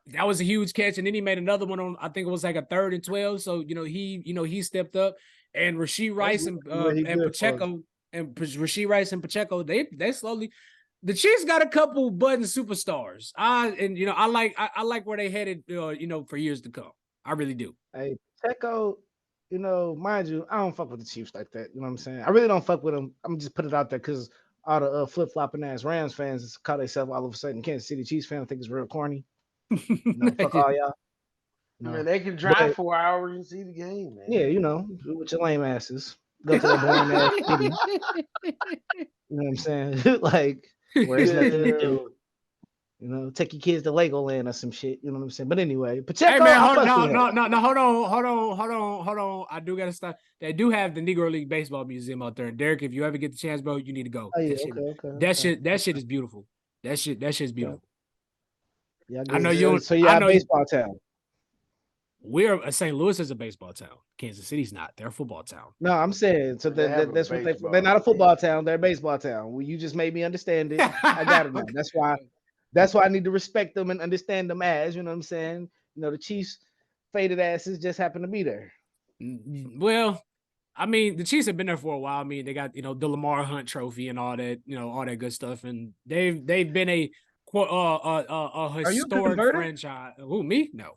That was a huge catch, and then he made another one on, I think it was like a 3rd and 12. So he stepped up, and Rashee Rice and Pacheco Rashee Rice and Pacheco, they slowly. The Chiefs got a couple budding superstars. I like where they headed. For years to come. I really do. Hey, Pacheco, mind you, I don't fuck with the Chiefs like that. You know what I'm saying? I really don't fuck with them. I'm just put it out there because all the flip-flopping ass Rams fans call themselves all of a sudden Kansas City Chiefs fan. I think it's real corny. Fuck all y'all. I mean, they can drive 4 hours and see the game, man. Yeah, with your lame asses. Go to that boring ass city. You know what I'm saying? Like, where it's nothing to do. Take your kids to Legoland or some shit. You know what I'm saying? But anyway, Pacheco. Hey man, hold on. I do gotta stop. They do have the Negro League Baseball Museum out there. And Derrick, if you ever get the chance, bro, you need to go. Oh, yeah, that shit is beautiful. That shit's beautiful. Yeah, I know you. So you're a baseball town. St. Louis is a baseball town. Kansas City's not. They're a football town. No, I'm saying so that's what they're not a football town. They're a baseball town. Well, you just made me understand it. I got it now. That's why I need to respect them and understand them as, you know what I'm saying? The Chiefs faded asses just happen to be there. Well, I mean, the Chiefs have been there for a while. I mean, they got, the Lamar Hunt trophy and all that, all that good stuff. And they've been a historic franchise. Who, me? No.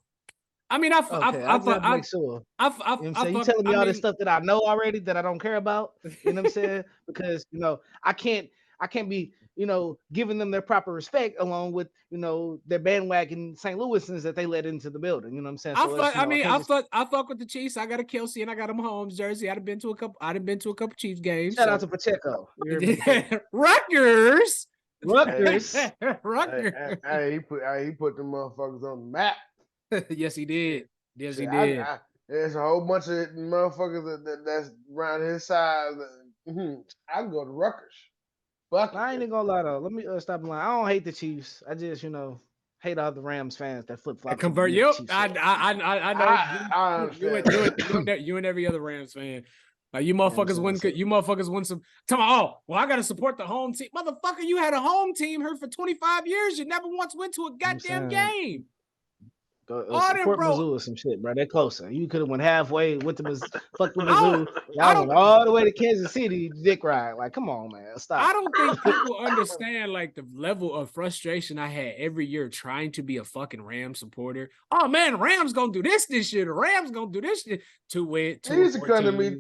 I mean, you telling me all this stuff that I know already that I don't care about. You know what I'm saying? Because I can't be giving them their proper respect along with their bandwagon St. Louisans that they let into the building. You know what I'm saying? I fuck with the Chiefs. I got a Kelsey and I got a Mahomes jersey. I've been to a couple Chiefs games. Shout out to Pacheco. Rutgers. Hey, he put them motherfuckers on the map. Yes, he did. Yes, he did. There's a whole bunch of motherfuckers that's around his size. I can go to Rutgers. But I ain't even gonna lie though. Let me stop lying. I don't hate the Chiefs. I just hate all the Rams fans that flip flop. Convert you. I know. You and every other Rams fan. Like you motherfuckers win some. Tell me, I gotta support the home team, motherfucker. You had a home team here for 25 years. You never once went to a goddamn game. Support Mizzou or some shit, bro. They're closer. You could have went halfway, went to fuck with Mizzou. Y'all went all the way to Kansas City, dick ride. Like, come on, man, stop. I don't think people understand like the level of frustration I had every year trying to be a fucking Rams supporter. Oh man, Rams gonna do this year. The Rams gonna do this shit to win. He's gonna be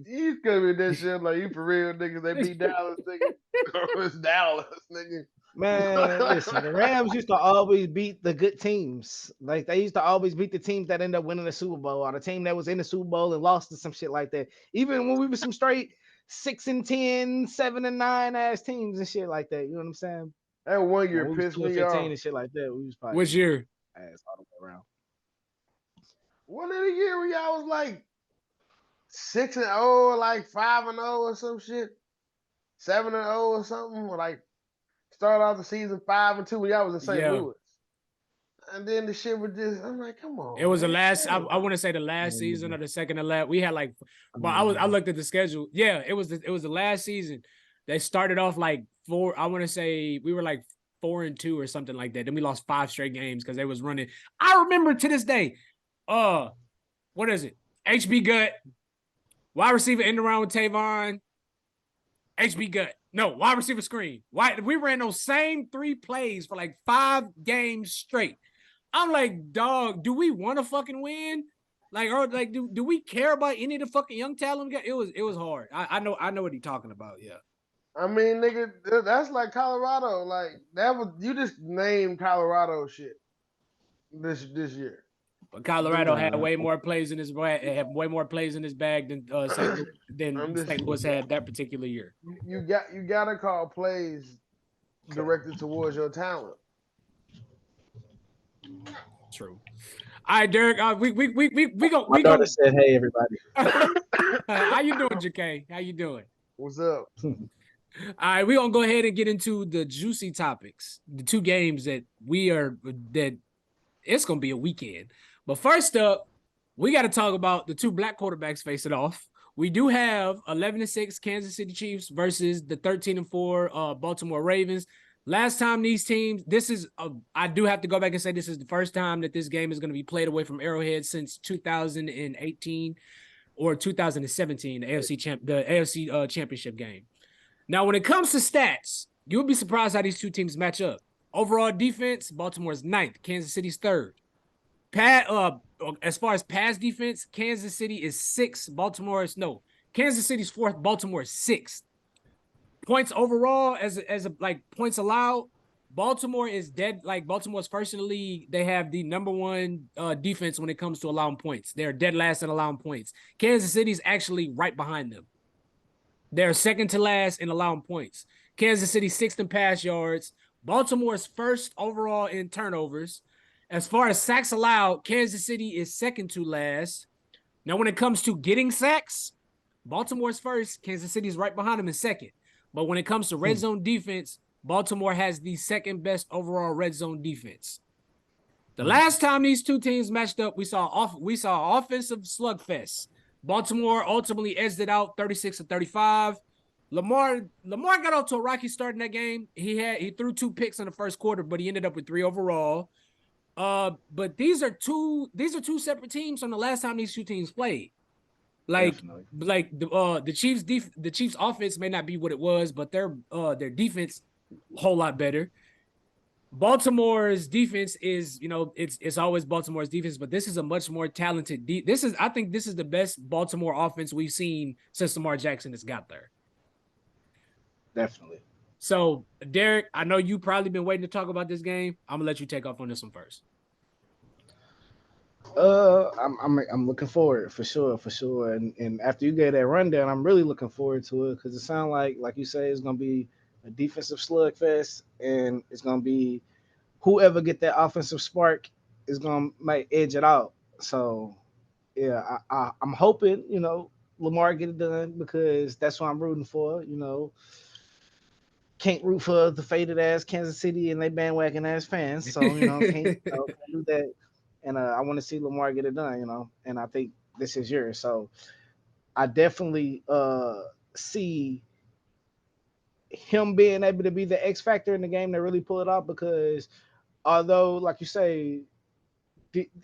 this shit like you for real, niggas. They beat Dallas, nigga. It's Dallas, nigga. Man, listen, the Rams used to always beat the good teams. Like they used to always beat the teams that end up winning the Super Bowl, or the team that was in the Super Bowl and lost to some shit like that. Even when we were some straight 6-10, 7-9 ass teams and shit like that. You know what I'm saying? That 1 year pissed me off. And shit like that. We was probably which year? Ass all the way around. One of the year where y'all was like 6-0, like 5-0 or some shit, 7-0 or something, or like. Started off the season 5-2 when y'all was in St. Louis. And then the shit was just, I'm like, come on. It was the last, I want to say the last season or the second to last. We had like, I looked at the schedule. Yeah, it was the last season. They started off like we were like 4-2 or something like that. Then we lost 5 straight games because they was running. I remember to this day, what is it? HB Gut, wide receiver in the round with Tavon, HB Gut. No, wide receiver screen. Why we ran those same 3 plays for like 5 games straight. I'm like, dog, do we want to fucking win? Like, or like, do we care about any of the fucking young talent? It was hard. I know what he's talking about. Yeah. I mean, nigga, that's like Colorado. Like that was you just named Colorado shit this year. But Colorado had way more plays in his bag. Had way more plays in his bag than St. Louis had that particular year. You gotta call plays directed towards your talent. True. All right, Derrick. We go. My daughter said, "Hey, everybody." How you doing, JK? How you doing? What's up? All right, we're gonna go ahead and get into the juicy topics. The two games that it's gonna be a weekend. But first up, we got to talk about the two black quarterbacks facing off. We do have 11-6 Kansas City Chiefs versus the 13-4 Baltimore Ravens. Last time these teams, I do have to go back and say this is the first time that this game is going to be played away from Arrowhead since 2018 or 2017, the AFC Championship game. Now, when it comes to stats, you'll be surprised how these two teams match up. Overall defense, Baltimore's 9th, Kansas City's 3rd. As far as pass defense, Kansas City is 6th, Kansas City's 4th, Baltimore is 6th. Points overall, as points allowed, Baltimore is dead. Like Baltimore's first in the league, they have the number one defense when it comes to allowing points. They're dead last in allowing points. Kansas City's actually right behind them. They're second to last in allowing points. Kansas City 6th in pass yards. Baltimore's 1st overall in turnovers. As far as sacks allowed, Kansas City is second to last. Now, when it comes to getting sacks, Baltimore's 1st. Kansas City is right behind them in 2nd. But when it comes to red zone defense, Baltimore has the 2nd best overall red zone defense. The last time these two teams matched up, we saw offensive slugfest. Baltimore ultimately edged it out 36-35. Lamar got off to a rocky start in that game. He threw 2 picks in the first quarter, but he ended up with 3 overall. But these are two separate teams from the last time these two teams played. The Chiefs offense may not be what it was, but their defense a whole lot better. Baltimore's defense is, it's always Baltimore's defense, but this is a much more talented I think this is the best Baltimore offense we've seen since Lamar Jackson has got there. Definitely. So, Derrick, I know you've probably been waiting to talk about this game. I'm gonna let you take off on this one first. I'm looking forward for sure. And after you gave that rundown, I'm really looking forward to it because it sounds like you say, it's gonna be a defensive slugfest, and it's gonna be whoever get that offensive spark is gonna might edge it out. So yeah, I'm hoping Lamar get it done because that's what I'm rooting for. Can't root for the faded ass Kansas City and they bandwagon ass fans. So can't do that. And I want to see Lamar get it done. And I think this is yours. So I definitely see him being able to be the X factor in the game to really pull it off because although, like you say,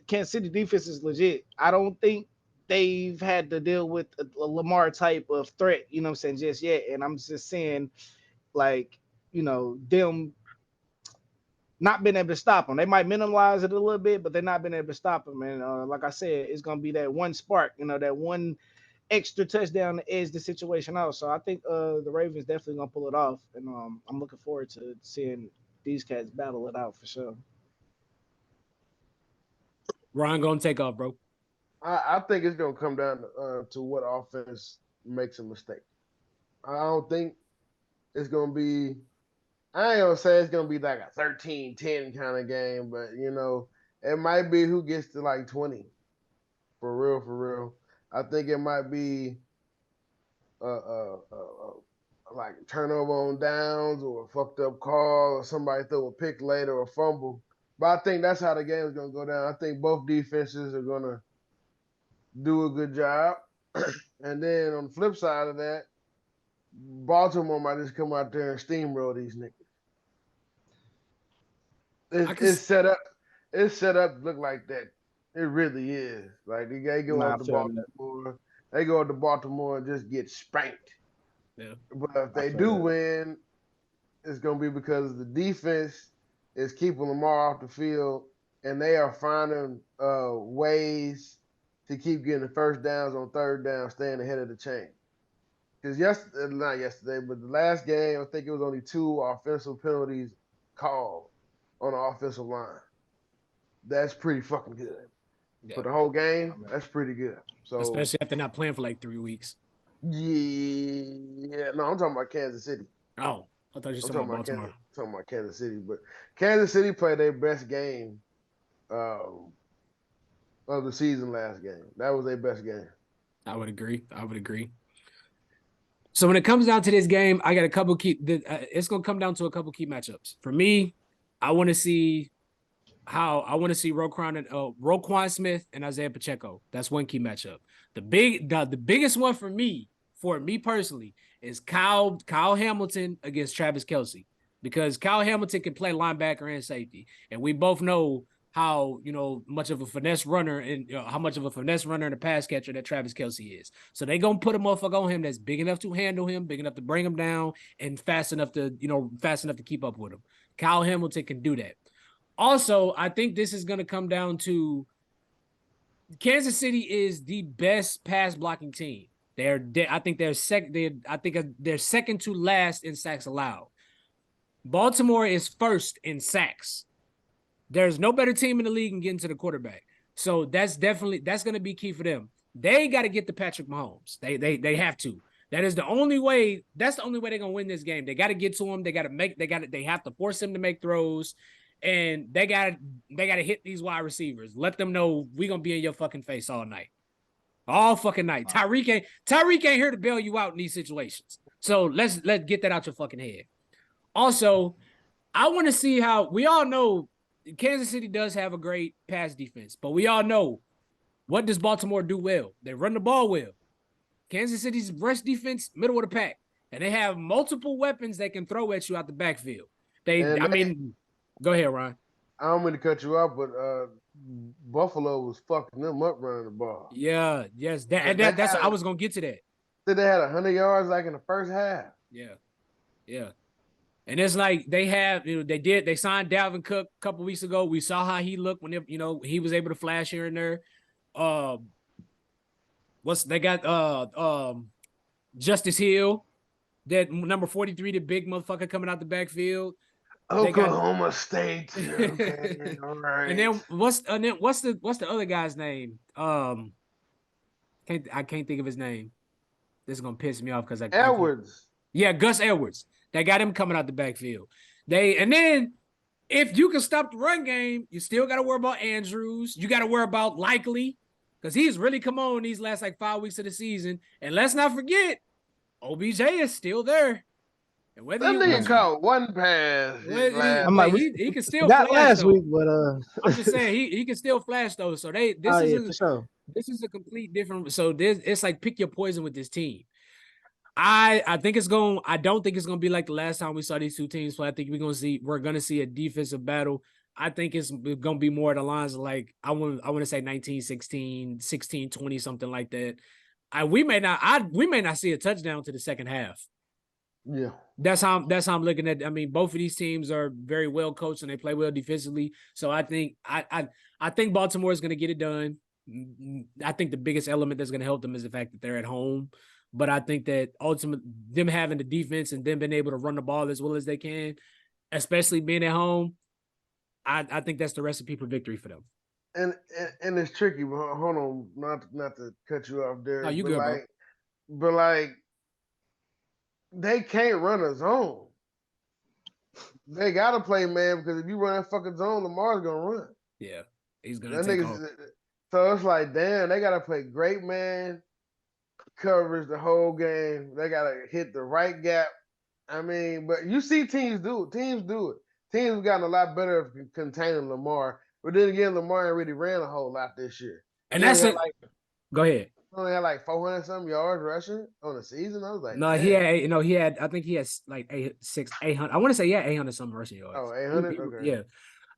Kansas City defense is legit, I don't think they've had to deal with a Lamar type of threat, just yet. And I'm just saying, them not being able to stop them. They might minimize it a little bit, but they're not being able to stop them. And like I said, it's going to be that one spark, that one extra touchdown to edge the situation out. So I think the Ravens definitely going to pull it off. And I'm looking forward to seeing these cats battle it out for sure. Ryan, going to take off, bro. I think it's going to come down to what offense makes a mistake. I don't think it's going to be – I ain't going to say it's going to be like a 13-10 kind of game, but, it might be who gets to like 20. For real. I think it might be like turnover on downs or a fucked up call or somebody throw a pick later or fumble. But I think that's how the game is going to go down. I think both defenses are going to do a good job. And then on the flip side of that, Baltimore might just come out there and steamroll these niggas. It's set up. It's set up to look like that. It really is. Like they go out to Baltimore. They go out to Baltimore and just get spanked. Yeah. But if they do win, it's gonna be because the defense is keeping Lamar off the field, and they are finding ways to keep getting the first downs on third down, staying ahead of the chain. Because not yesterday, but the last game, I think it was only 2 offensive penalties called on the offensive line. That's pretty fucking good. Yeah. For the whole game, that's pretty good. So especially after not playing for like 3 weeks. Yeah. No, I'm talking about Kansas City. Oh, I thought you were talking about Baltimore. I'm talking about Kansas City, but Kansas City played their best game of the season last game. That was their best game. I would agree. So when it comes down to this game, I got a couple key. It's gonna come down to a couple key matchups. For me, I want to see Roquan Smith and Isaiah Pacheco. That's one key matchup. The biggest one for me personally, is Kyle Hamilton against Travis Kelce, because Kyle Hamilton can play linebacker and safety, and we both know how much of a finesse runner and how much of a finesse runner and a pass catcher that Travis Kelce is. So they gonna put a motherfucker on him that's big enough to handle him, big enough to bring him down, and fast enough to keep up with him. Kyle Hamilton can do that. Also, I think this is gonna come down to Kansas City is the best pass blocking team. I think they're second to last in sacks allowed. Baltimore is first in sacks. There's no better team in the league in getting to the quarterback. So that's going to be key for them. They got to get to Patrick Mahomes. They have to. That's the only way they're going to win this game. They got to get to him. They have to force him to make throws, and they got to hit these wide receivers. Let them know we're going to be in your fucking face all night. All fucking night. Tyreek ain't here to bail you out in these situations. So let's get that out your fucking head. Also, I want to see how we all know Kansas City does have a great pass defense, but we all know, what does Baltimore do well? They run the ball well. Kansas City's rush defense, middle of the pack, and they have multiple weapons they can throw at you out the backfield. Go ahead, Ron. I don't mean to cut you off, but Buffalo was fucking them up running the ball. Yeah, yes, that's I was gonna get to that. They had 100 yards like in the first half. Yeah. And it's like they signed Dalvin Cook a couple weeks ago. We saw how he looked when he was able to flash here and there. They got Justice Hill, that number 43, the big motherfucker coming out the backfield. Oklahoma State. Okay, all right. And then what's the other guy's name? I can't think of his name. This is gonna piss me off because Edwards. Gus Edwards. They got him coming out the backfield. And then if you can stop the run game, you still got to worry about Andrews. You got to worry about Likely, because he's really come on these last 5 weeks of the season. And let's not forget, OBJ is still there. And whether that nigga caught one pass. He can still flash last week, but I'm just saying he can still flash those. So this is a complete different. So it's like pick your poison with this team. I don't think it's gonna be like the last time we saw these two teams play. I think we're gonna see a defensive battle. I think it's gonna be more of the lines of like I want to say 19-16, 16-20, something like that. We may not see a touchdown to the second half. Yeah. That's how I'm looking at. I mean, both of these teams are very well coached and they play well defensively. So I think Baltimore is gonna get it done. I think the biggest element that's gonna help them is the fact that they're at home. But I think that ultimately them having the defense and them being able to run the ball as well as they can, especially being at home, I think that's the recipe for victory for them. And it's tricky. But hold on, not to cut you off there. Oh, you good, bro? But they can't run a zone. They gotta play man, because if you run that fucking zone, Lamar's gonna run. Yeah, he's gonna take off. So it's like, damn, they gotta play great man coverage the whole game. They gotta hit the right gap. I mean, but you see teams do it. Teams have gotten a lot better at containing Lamar. But then again, Lamar ain't really ran a whole lot this year. And that's it. Go ahead. Only had 400 something yards rushing on the season. I was like, no, damn. he had. I think he has 800. I want to say 800 something rushing yards. Oh, 800. Okay. Yeah,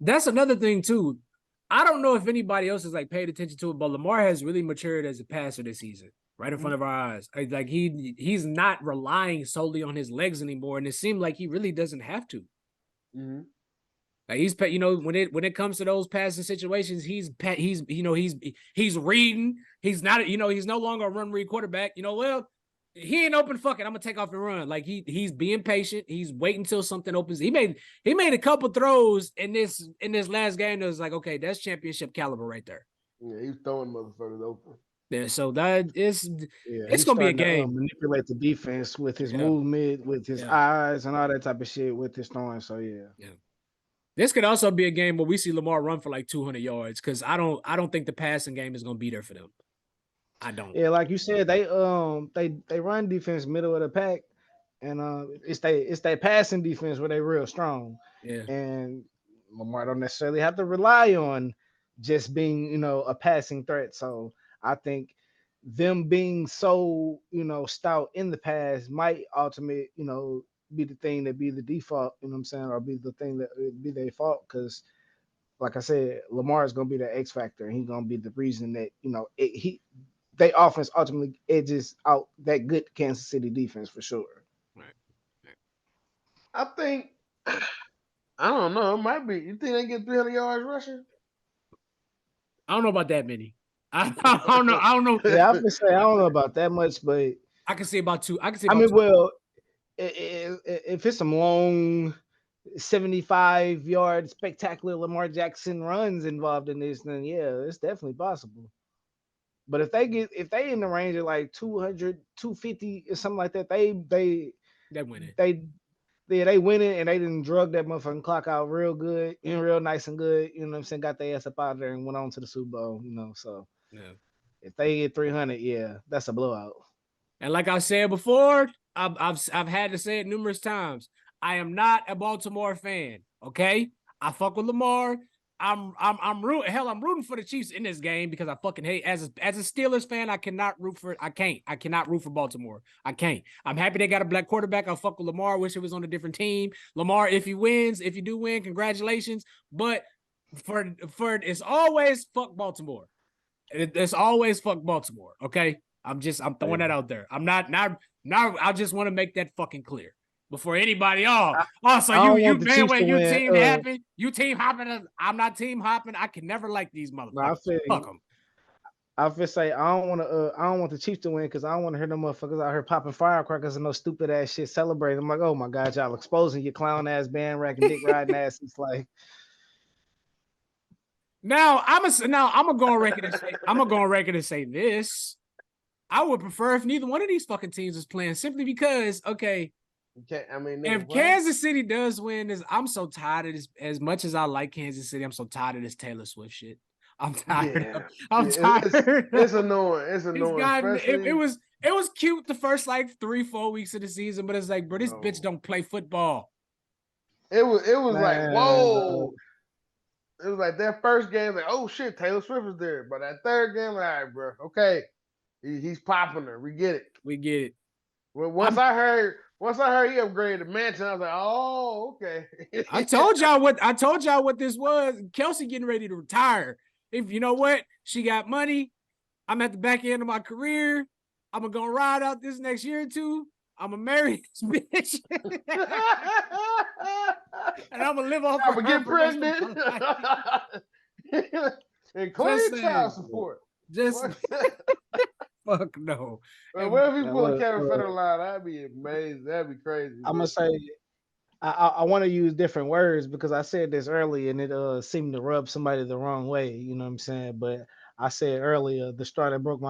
that's another thing too. I don't know if anybody else has paid attention to it, but Lamar has really matured as a passer this season. Right in front of our eyes. Like he's not relying solely on his legs anymore, and it seemed like he really doesn't have to. Mm-hmm. Like when it comes to those passing situations, he's reading. He's not he's no longer a run read quarterback. Well, he ain't open. Fuck it, I'm gonna take off and run. Like he's being patient. He's waiting until something opens. He made a couple throws in this last game that was like, okay, that's championship caliber right there. Yeah, he's throwing motherfuckers open. Yeah, so it's gonna be a game. Manipulate the defense with his movement, with his eyes, and all that type of shit with his throwing. So yeah. This could also be a game where we see Lamar run for 200 yards, because I don't think the passing game is gonna be there for them. I don't. Yeah, like you said, they run defense middle of the pack, and it's they passing defense where they real strong, Yeah. and Lamar don't necessarily have to rely on just being a passing threat. So I think them being so stout in the pass might ultimate be the thing that be the default. You know what I'm saying, or be the thing that be their fault because. Like I said, Lamar is going to be the X factor, and he's going to be the reason that they offense ultimately edges out that good Kansas City defense for sure. Right. Right. I think I don't know. It might be. You think they get 300 yards rushing? I don't know about that many. I don't know. I don't know. Yeah, I would say I don't know about that much, but I can see about two. I can see I about mean, two. well, if it's some long 75-yard spectacular Lamar Jackson runs involved in this, then yeah, it's definitely possible. But if they in the range of like 200, 250 or something like that, That winning. they yeah, they win it and they didn't drug that motherfucking clock out real good and real nice and good. You know what I'm saying? Got their ass up out of there and went on to the Super Bowl. So Yeah. if they get 300, yeah, that's a blowout. And like I said before, I've had to say it numerous times. I am not a Baltimore fan. Okay, I fuck with Lamar. I'm rooting. Hell, I'm rooting for the Chiefs in this game because I fucking hate as a Steelers fan. I cannot root for it. I cannot root for Baltimore. I can't. I'm happy they got a black quarterback. I fuck with Lamar. Wish it was on a different team. Lamar, if he wins, if you do win, congratulations. But for it's always fuck Baltimore. It's always fuck Baltimore. Okay. I'm throwing that out there. I'm not. I just want to make that fucking clear before anybody. So I don't you want the Chiefs bandwagon, to you win. team happy, you team hopping. I'm not team hopping. I can never like these No, I motherfuckers. feel Fuck you. them. I feel say I don't want the Chiefs to win because I don't want to hear them motherfuckers out here popping firecrackers and no stupid ass shit celebrating. I'm like, oh my god, y'all exposing your clown ass bandwagon dick riding ass. It's like Now I'm gonna go on record and say this. I would prefer if neither one of these fucking teams was playing simply because Okay, I mean, if Kansas City does win, I'm so tired of this. As much as I like Kansas City, I'm so tired of this Taylor Swift shit. I'm tired. Yeah, I'm tired. it's annoying. It's It's annoying, gotten especially. it was cute the first like 3-4 weeks of the season, but it's like, bro, this bitch don't play football. It was like, man, whoa. It was like that first game, like, oh shit, Taylor Swift is there. But that third game, like, all right, bro, okay, he's popping her. We get it. We get it. Well, once I heard he upgraded the mansion, I was like, oh, okay. I told y'all what this was. Kelsey getting ready to retire. If you know what, she got money. I'm at the back end of my career. I'm gonna ride out this next year or two. I'm gonna marry this bitch, and I'm gonna live off I'm her. gonna get For the rest of pregnant my life. and claim child support. Just fuck no. Man, what if he now pull a look, Kevin Federer line? That'd be amazing. That'd be crazy. I'm bro. gonna say I want to use different words because I said this earlier and it seemed to rub somebody the wrong way. You know what I'm saying? But I said earlier the straw that broke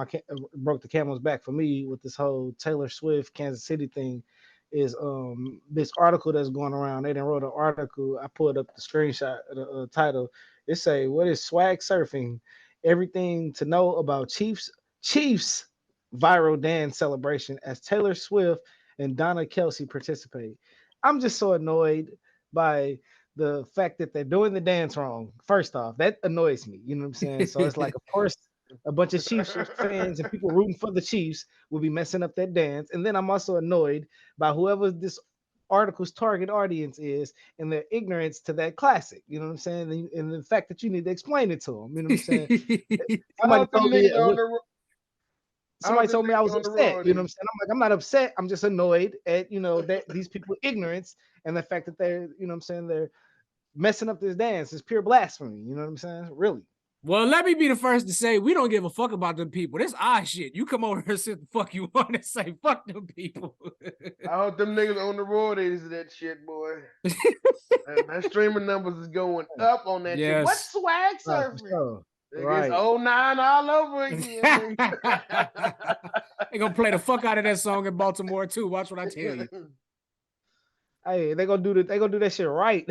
the camel's back for me with this whole Taylor Swift Kansas City thing is this article that's going around. They didn't wrote an article. I pulled up the screenshot of the title. It say, "What is swag surfing? Everything to know about Chiefs viral dance celebration as Taylor Swift and Donna Kelsey participate." I'm just so annoyed by the fact that they're doing the dance wrong. First off, that annoys me. You know what I'm saying? So it's like, of course, a bunch of Chiefs fans and people rooting for the Chiefs will be messing up that dance. And then I'm also annoyed by whoever this article's target audience is and their ignorance to that classic. You know what I'm saying? And the fact that you need to explain it to them. You know what I'm saying? I Somebody hope them told me niggas on the. I hope somebody them told me I niggas was on the upset. road. You know what I'm saying? I'm like, I'm not upset. I'm just annoyed at that these people ignorance and the fact that they're what I'm saying, they're messing up this dance. It's pure blasphemy. You know what I'm saying? Really. Well, let me be the first to say we don't give a fuck about them people. This our shit. You come over here and say the fuck you want to say. Fuck them people. I hope them niggas on the road is that shit, boy. that streaming numbers is going up on that shit. What swag surfing? Sure. Right. It's 09 all over again. They gonna play the fuck out of that song in Baltimore too. Watch what I tell you. Hey, they gonna do that shit right.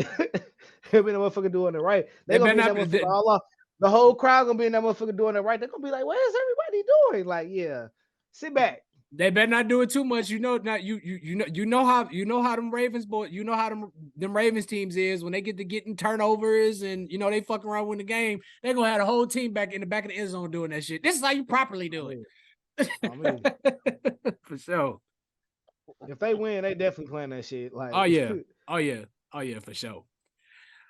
They'll be the motherfucker doing it right. They gonna be that motherfucker all off. The whole crowd gonna be in that motherfucker doing it right. They're gonna be like, "What is everybody doing?" Like, yeah, sit back. They better not do it too much. You know, not you know how them Ravens boy, you know how them Ravens teams is when they get to getting turnovers and they fucking around with the game. They gonna have the whole team back in the back of the end zone doing that shit. This is how you properly do I mean, it. For sure. if they win, they definitely playing that shit. Oh Like, yeah. Oh yeah. Oh yeah, for sure.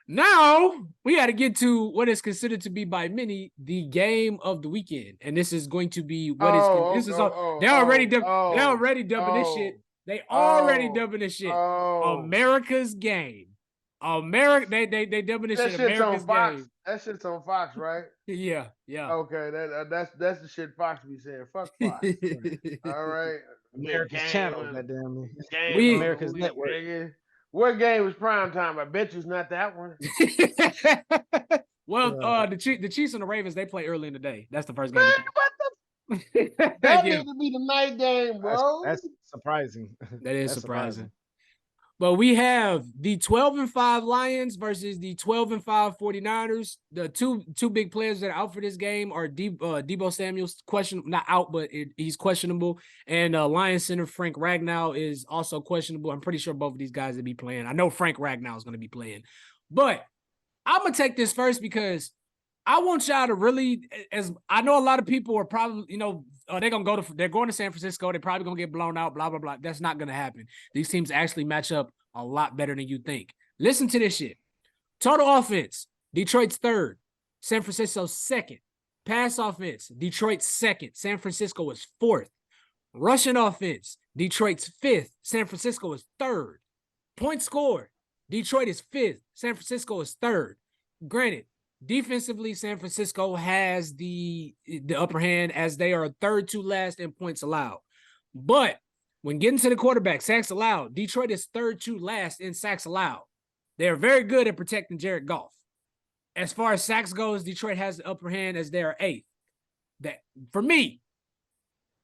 Now we got to get to what is considered to be by many the game of the weekend, and this is going to be what is Oh, this is all oh, they're oh, already dubbing this shit. oh, They already oh, dubbing this shit oh. America's game. America, they dubbing this That shit shit's on America's Fox. game. That shit's on Fox, right? Yeah, yeah. Okay, that's the shit Fox be saying. Fuck Fox. All right, the America's game channel, of goddamn game we of the America's week, network. nigga. What game was prime time? I bet you it's not that one. well, Yeah. the Chiefs and the Ravens they play early in the day. That's the first game. Man, what the? That Yeah, need to be the night game, bro. That's surprising. that is That's surprising. surprising. But we have the 12-5 Lions versus the 12-5 49ers. The two big players that are out for this game are Debo Samuel's not out, but he's questionable. And Lions center Frank Ragnow is also questionable. I'm pretty sure both of these guys will be playing. I know Frank Ragnow is going to be playing. But I'm going to take this first because I want y'all to really, as I know a lot of people are probably, they're going to San Francisco. They're probably going to get blown out, blah, blah, blah. That's not going to happen. These teams actually match up a lot better than you think. Listen to this shit. Total offense, Detroit's third. San Francisco's second. Pass offense, Detroit's second. San Francisco is fourth. Rushing offense, Detroit's fifth. San Francisco is third. Points scored, Detroit is fifth. San Francisco is third. Granted, defensively, San Francisco has the upper hand as they are third to last in points allowed. But when getting to the quarterback, sacks allowed, Detroit is third to last in sacks allowed. They're very good at protecting Jared Goff. As far as sacks goes, Detroit has the upper hand as they are eighth. That for me,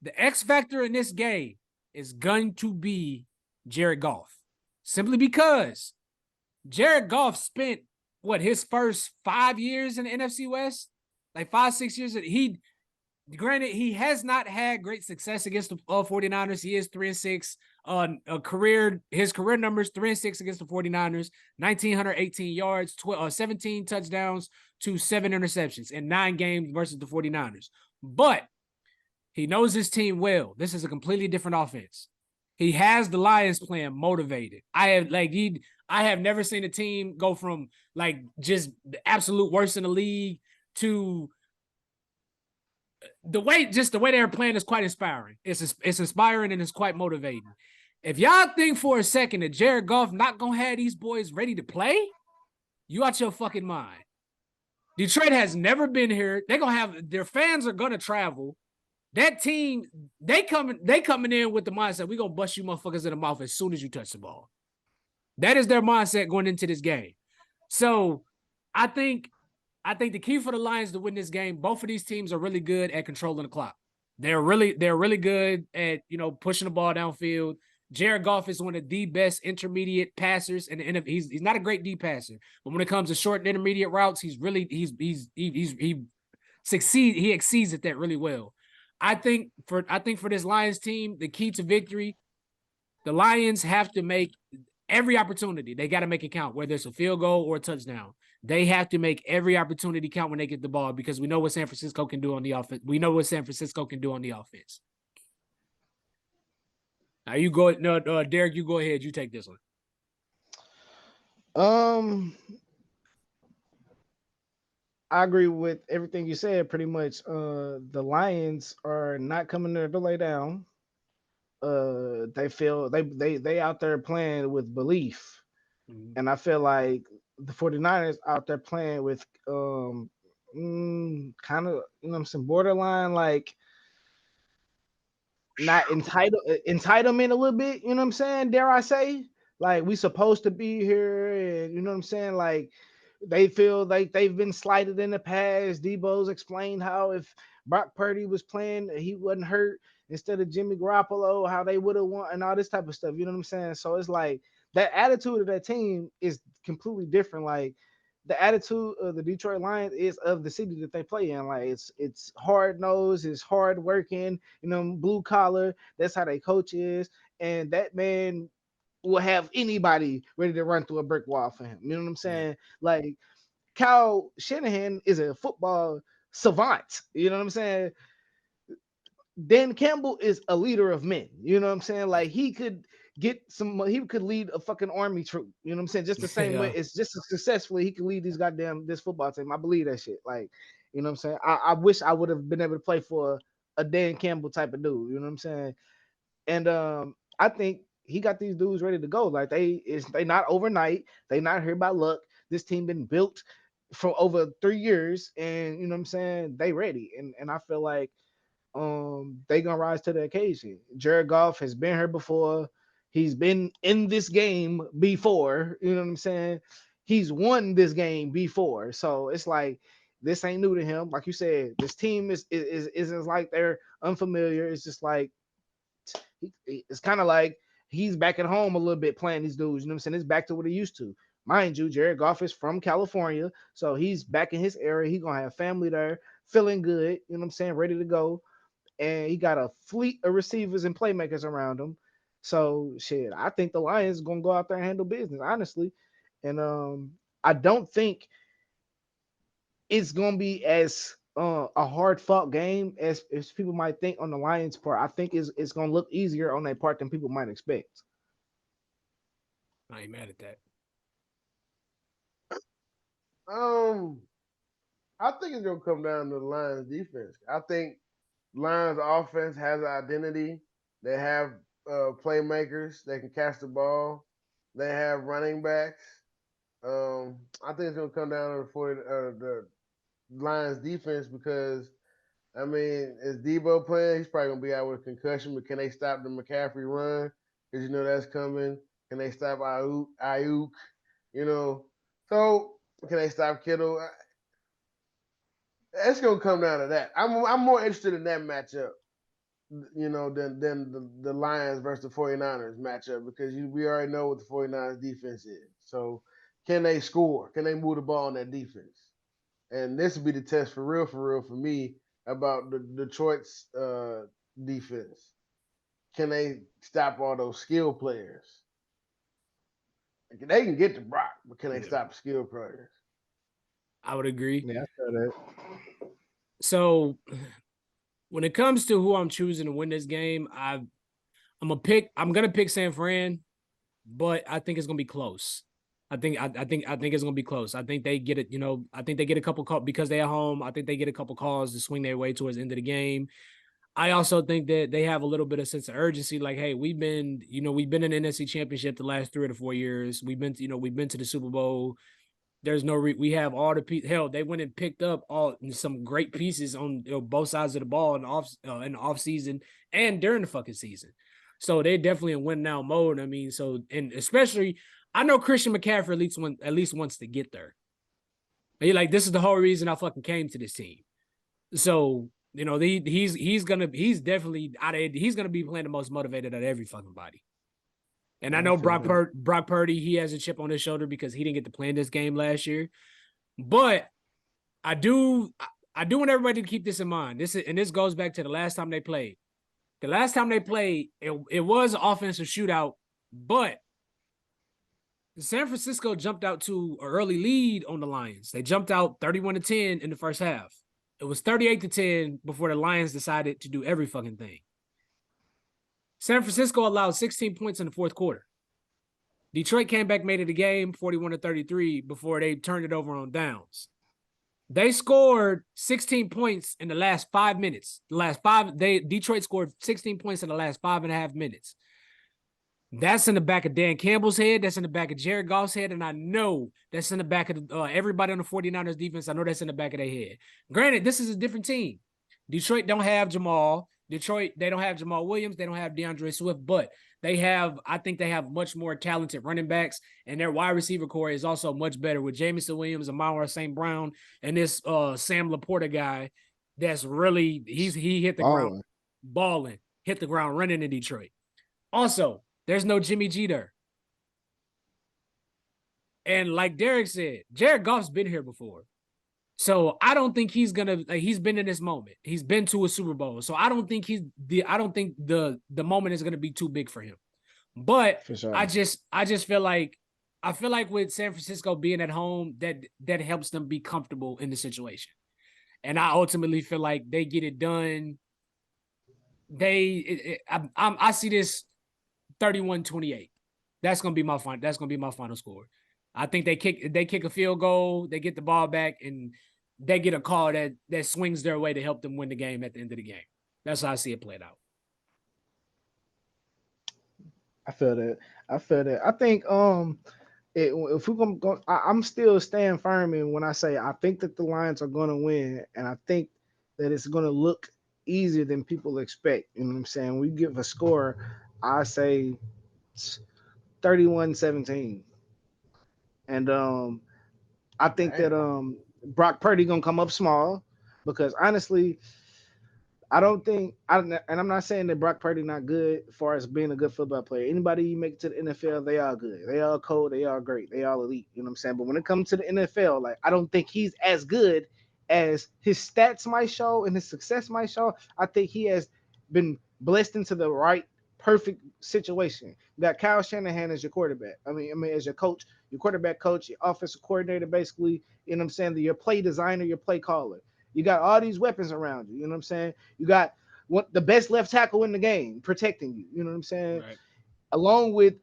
the X factor in this game is going to be Jared Goff. Simply because Jared Goff spent his first 5 years in the NFC West, like 5-6 years. Granted, he has not had great success against the 49ers. He is 3-6. His career numbers 3-6 against the 49ers, 1,918 yards, 17 touchdowns to 7 interceptions in 9 games versus the 49ers. But he knows his team well. This is a completely different offense. He has the Lions playing motivated. I have never seen a team go from just the absolute worst in the league to the way they're playing is quite inspiring. It's inspiring and it's quite motivating. If y'all think for a second that Jared Goff not gonna have these boys ready to play, you out your fucking mind. Detroit has never been here. They're gonna have their fans are gonna travel. That team, they coming in with the mindset, we gonna bust you motherfuckers in the mouth as soon as you touch the ball. That is their mindset going into this game. So I think the key for the Lions to win this game, both of these teams are really good at controlling the clock. They're really good at pushing the ball downfield. Jared Goff is one of the best intermediate passers, and he's not a great deep passer, but when it comes to short and intermediate routes, he exceeds at that really well. I think for this Lions team, the key to victory, the Lions have to make every opportunity. They got to make it count, whether it's a field goal or a touchdown. They have to make every opportunity count when they get the ball because we know what San Francisco can do on the offense. Now you go, Derrick, you go ahead. You take this one. I agree with everything you said. Pretty much, the Lions are not coming there to lay down. They feel they out there playing with belief, and I feel like the 49ers out there playing with kind of I'm saying borderline like not entitlement a little bit. You know what I'm saying? Dare I say? Like we supposed to be here, and you know what I'm saying? Like they feel like they've been slighted in the past. Debo's explained how if Brock Purdy was playing, he wasn't hurt instead of Jimmy Garoppolo, how they would have won and all this type of stuff. You know what I'm saying? So it's like that attitude of that team is completely different. Like the attitude of the Detroit Lions is of the city that they play in. Like it's hard nosed, it's hard working, blue collar. That's how they coach is, and that man will have anybody ready to run through a brick wall for him. You know what I'm saying? Yeah. Like Kyle Shanahan is a football savant. You know what I'm saying? Dan Campbell is a leader of men. You know what I'm saying? Like he could lead a fucking army troop. You know what I'm saying? Just the same way, Yeah. it's just as successfully he can lead this football team. I believe that shit. Like, you know what I'm saying? I wish I would have been able to play for a Dan Campbell type of dude. You know what I'm saying? And I think he got these dudes ready to go. Like they not overnight. They not here by luck. This team been built for over 3 years, and you know what I'm saying? They ready. And I feel like they gonna rise to the occasion. Jared Goff has been here before. He's been in this game before. You know what I'm saying? He's won this game before. So it's like this ain't new to him. Like you said, this team isn't like they're unfamiliar. It's just like it's kind of like he's back at home a little bit playing these dudes. You know what I'm saying? It's back to what he used to. Mind you, Jared Goff is from California, so he's back in his area. He's gonna have family there, feeling good. You know what I'm saying? Ready to go, and he got a fleet of receivers and playmakers around him. So shit, I think the Lions gonna go out there and handle business, honestly. And I don't think it's gonna be as a hard fought game as people might think on the Lions part. I think it's gonna look easier on their part than people might expect. I ain't mad at that. I think it's gonna come down to the Lions defense. I think Lions offense has an identity. They have playmakers. They can catch the ball. They have running backs. I think it's gonna come down to the Lions defense because I mean, is Debo playing? He's probably gonna be out with a concussion, but can they stop the McCaffrey run? Because you know that's coming. Can they stop Ayuk? You know, so can they stop Kittle? It's gonna come down to that. I'm more interested in that matchup, than the Lions versus the 49ers matchup because we already know what the 49ers defense is. So can they score? Can they move the ball on that defense? And this will be the test for real for me about the Detroit's defense. Can they stop all those skill players? They can get to Brock, but can they stop skill players? I would agree. Yeah, I feel that. So when it comes to who I'm choosing to win this game, I'm gonna pick San Fran, but I think it's gonna be close. I think it's gonna be close. I think they get it, I think they get a couple calls because they're at home. I think they get a couple calls to swing their way towards the end of the game. I also think that they have a little bit of sense of urgency. Like, hey, we've been in the NFC Championship the last 3 or 4 years. We've been to the Super Bowl. There's no we have all the hell. They went and picked up all some great pieces on both sides of the ball in the off season and during the fucking season. So they definitely in win now mode. I mean, so and especially I know Christian McCaffrey at least wants to get there. He like this is the whole reason I fucking came to this team. So he's gonna be playing the most motivated out of every fucking body. And I know Brock Purdy, he has a chip on his shoulder because he didn't get to play in this game last year. But I do want everybody to keep this in mind. This goes back to the last time they played. The last time they played, it was an offensive shootout, but San Francisco jumped out to an early lead on the Lions. They jumped out 31-10 in the first half. It was 38-10 before the Lions decided to do every fucking thing. San Francisco allowed 16 points in the fourth quarter. Detroit came back, made it a game, 41-33, before they turned it over on downs. They scored 16 points in the last 5 minutes. Detroit scored 16 points in the last 5.5 minutes. That's in the back of Dan Campbell's head. That's in the back of Jared Goff's head. And I know that's in the back of everybody on the 49ers defense. I know that's in the back of their head. Granted, this is a different team. Detroit don't have Jamal. They don't have Jamal Williams. They don't have DeAndre Swift, but I think they have much more talented running backs, and their wide receiver core is also much better with Jamison Williams, Amon St. Brown, and this Sam Laporta guy that's really, he hit the ground balling, hit the ground running in Detroit. Also, there's no Jimmy G there. And like Derrick said, Jared Goff's been here before. So I don't think he's gonna he's been in this moment. He's been to a Super Bowl. So I don't think the moment is gonna be too big for him. But For sure. I just feel like with San Francisco being at home, that helps them be comfortable in the situation. And I ultimately feel like they get it done. I see this 31-28. That's gonna be my final score. I think they kick a field goal, they get the ball back, and they get a call that swings their way to help them win the game at the end of the game. That's how I see it played out. I feel that. I feel that. I think if we're gonna go, I'm still staying firm in when I say I think that the Lions are gonna win, and I think that it's gonna look easier than people expect. You know what I'm saying? We give a score, I say 31-17. And I think that Damn. Brock Purdy gonna come up small because honestly, I don't think and I'm not saying that Brock Purdy not good as far as being a good football player. Anybody you make it to the NFL, they are good. They all cold, they all great, they all elite. You know what I'm saying? But when it comes to the NFL, like I don't think he's as good as his stats might show and his success might show. I think he has been blessed into the right perfect situation. You got Kyle Shanahan as your quarterback. I mean as your coach, your quarterback coach, your offensive coordinator, basically, you know what I'm saying? Your play designer, your play caller. You got all these weapons around you. You know what I'm saying? You got the best left tackle in the game protecting you. You know what I'm saying? Right. Along with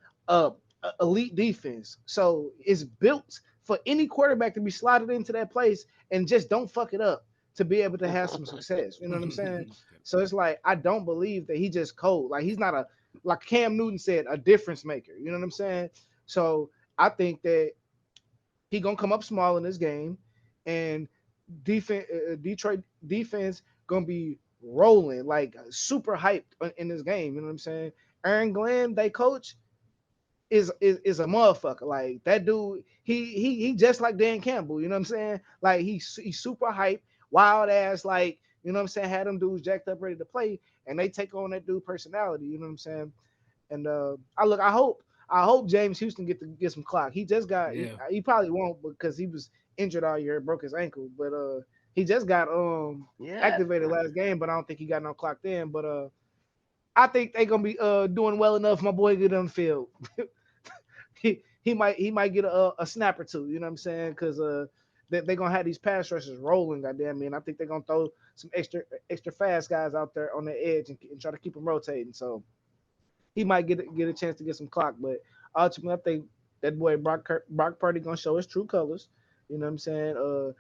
elite defense. So it's built for any quarterback to be slotted into that place and just don't fuck it up to be able to have some success. You know what I'm saying? So it's like I don't believe that he just cold. Like he's not a like Cam Newton said, a difference maker. You know what I'm saying? So I think that he gonna come up small in this game, and Detroit defense gonna be rolling like super hyped in this game. You know what I'm saying? Aaron Glenn, they coach, is a motherfucker. Like that dude, he just like Dan Campbell. You know what I'm saying? Like he's super hyped, wild ass. Like you know what I'm saying? Had them dudes jacked up, ready to play, and they take on that dude personality. You know what I'm saying? And I hope James Houston get some clock. He just got Yeah. he probably won't because he was injured all year, broke his ankle. But he just got Yeah. activated last game, but I don't think he got no clock then. But I think they gonna be doing well enough. My boy get on the field. he might get a snap or two. You know what I'm saying? Because they gonna have these pass rushers rolling. Goddamn me, and I think they're gonna throw some extra fast guys out there on the edge and try to keep them rotating. So he might get a chance to get some clock, but ultimately, I think that boy Brock Purdy gonna show his true colors. You know what I'm saying?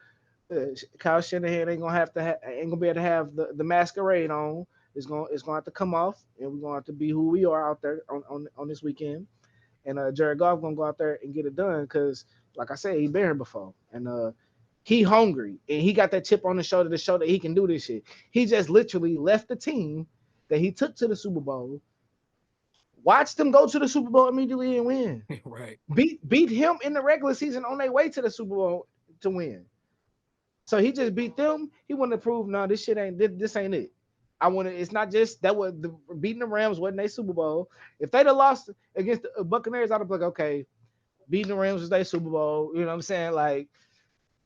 Kyle Shanahan ain't gonna be able to have the masquerade on. It's gonna have to come off, and we're gonna have to be who we are out there on this weekend. And Jared Goff gonna go out there and get it done because, like I said, he been here before, and he hungry and he got that chip on the shoulder to show that he can do this shit. He just literally left the team that he took to the Super Bowl. Watched them go to the Super Bowl immediately and win. Right. Beat him in the regular season on their way to the Super Bowl to win. So he just beat them. He wanted to prove, no, this shit ain't this ain't it. I want to. It's not just that was the beating the Rams wasn't their Super Bowl. If they'd have lost against the Buccaneers, I'd have been like, okay, beating the Rams was their Super Bowl. You know what I'm saying? Like,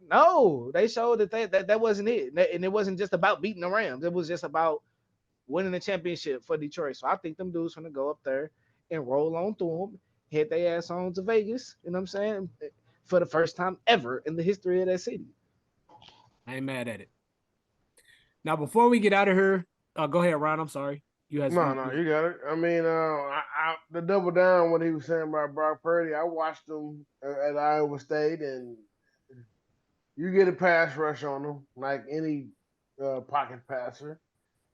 no, they showed that wasn't it, and it wasn't just about beating the Rams. It was just about winning the championship for Detroit. So I think them dudes gonna go up there and roll on through them, hit their ass on to Vegas. You know what I'm saying? For the first time ever in the history of that city. I ain't mad at it. Now, before we get out of here, go ahead, Ron. I'm sorry. You had No, no, you got it. I mean, the double down what he was saying about Brock Purdy. I watched him at Iowa State, and you get a pass rush on him like any pocket passer.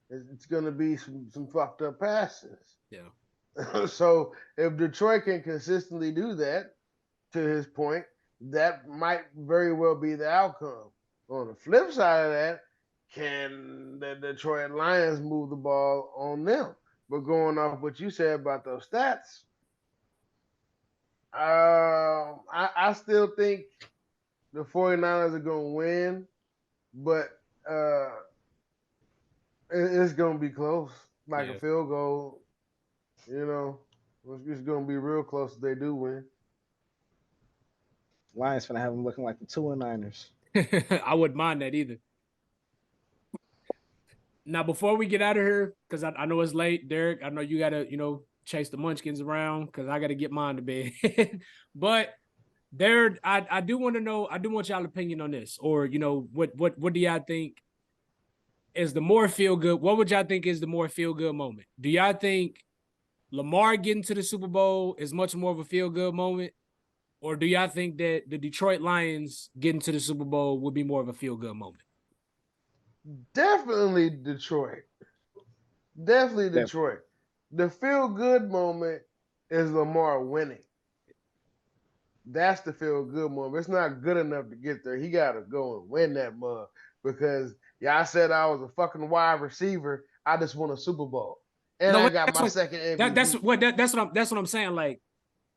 It's going to be some fucked up passes. Yeah. So if Detroit can consistently do that, to his point, that might very well be the outcome. On the flip side of that, can the Detroit Lions move the ball on them? But going off what you said about those stats, I still think the 49ers are going to win, but uh, it's going to be close, like a Yeah. field goal. You know, it's going to be real close if they do win. Lions finna have them looking like the 2-9ers. I wouldn't mind that either. Now, before we get out of here, because I know it's late, Derrick, I know you got to, chase the munchkins around because I got to get mine to bed. But there, I do want to know, I do want y'all opinion on this, or, what do y'all think is the more feel good? What would y'all think is the more feel good moment? Do y'all think Lamar getting to the Super Bowl is much more of a feel good moment? Or do y'all think that the Detroit Lions getting to the Super Bowl would be more of a feel good moment? Definitely Detroit. Definitely Detroit. The feel good moment is Lamar winning. That's the feel good moment. It's not good enough to get there. He got to go and win that mug because y'all said I was a fucking wide receiver. I just won a Super Bowl and No, I got my second MVP. That's what I'm saying. Like,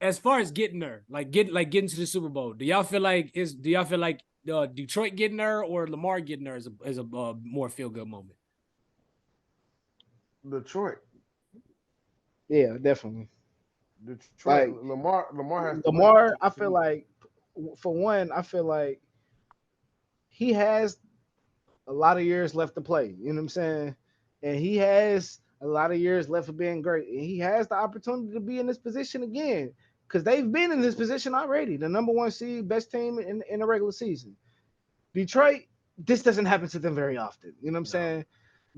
as far as getting there, getting to the Super Bowl, do y'all feel like Detroit getting there or Lamar getting there is a more feel good moment? Detroit. Yeah, definitely. Detroit. Like Lamar has to win. Lamar, I feel like for one, I feel like he has a lot of years left to play. You know what I'm saying? And he has a lot of years left of being great. And he has the opportunity to be in this position again because they've been in this position already. The number one seed, best team in the regular season. Detroit, this doesn't happen to them very often. You know what I'm saying?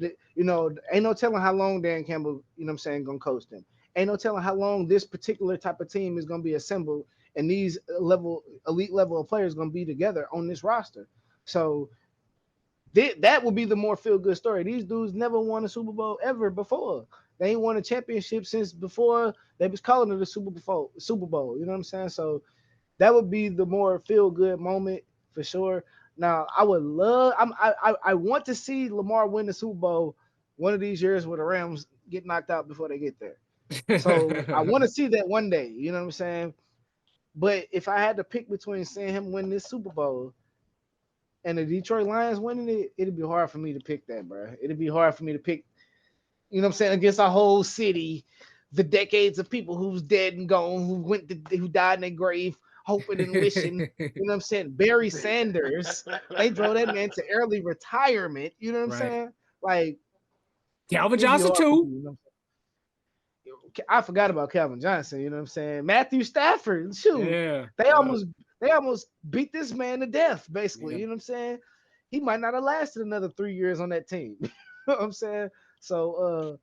Ain't no telling how long Dan Campbell, gonna coach them. Ain't no telling how long this particular type of team is gonna be assembled and these elite level of players gonna be together on this roster. So that would be the more feel good story. These dudes never won a Super Bowl ever before. They ain't won a championship since before they was calling it a Super Bowl. You know what I'm saying? So that would be the more feel good moment for sure. Now I would love. I want to see Lamar win the Super Bowl one of these years where the Rams get knocked out before they get there. So I want to see that one day. You know what I'm saying? But if I had to pick between seeing him win this Super Bowl and the Detroit Lions winning it, it'd be hard for me to pick that, bro. It'd be hard for me to pick, you know what I'm saying, against our whole city, the decades of people who's dead and gone, who died in their grave, hoping and wishing. You know what I'm saying? Barry Sanders, they drove that man to early retirement. You know what I'm Right. saying? Like Calvin it'd be Johnson hard for too. me, you know what I'm saying? I forgot about Calvin Johnson. You know what I'm saying? Matthew Stafford, shoot, Yeah. they almost beat this man to death. Basically, Yeah. you know what I'm saying? He might not have lasted another 3 years on that team. You know what I'm saying? So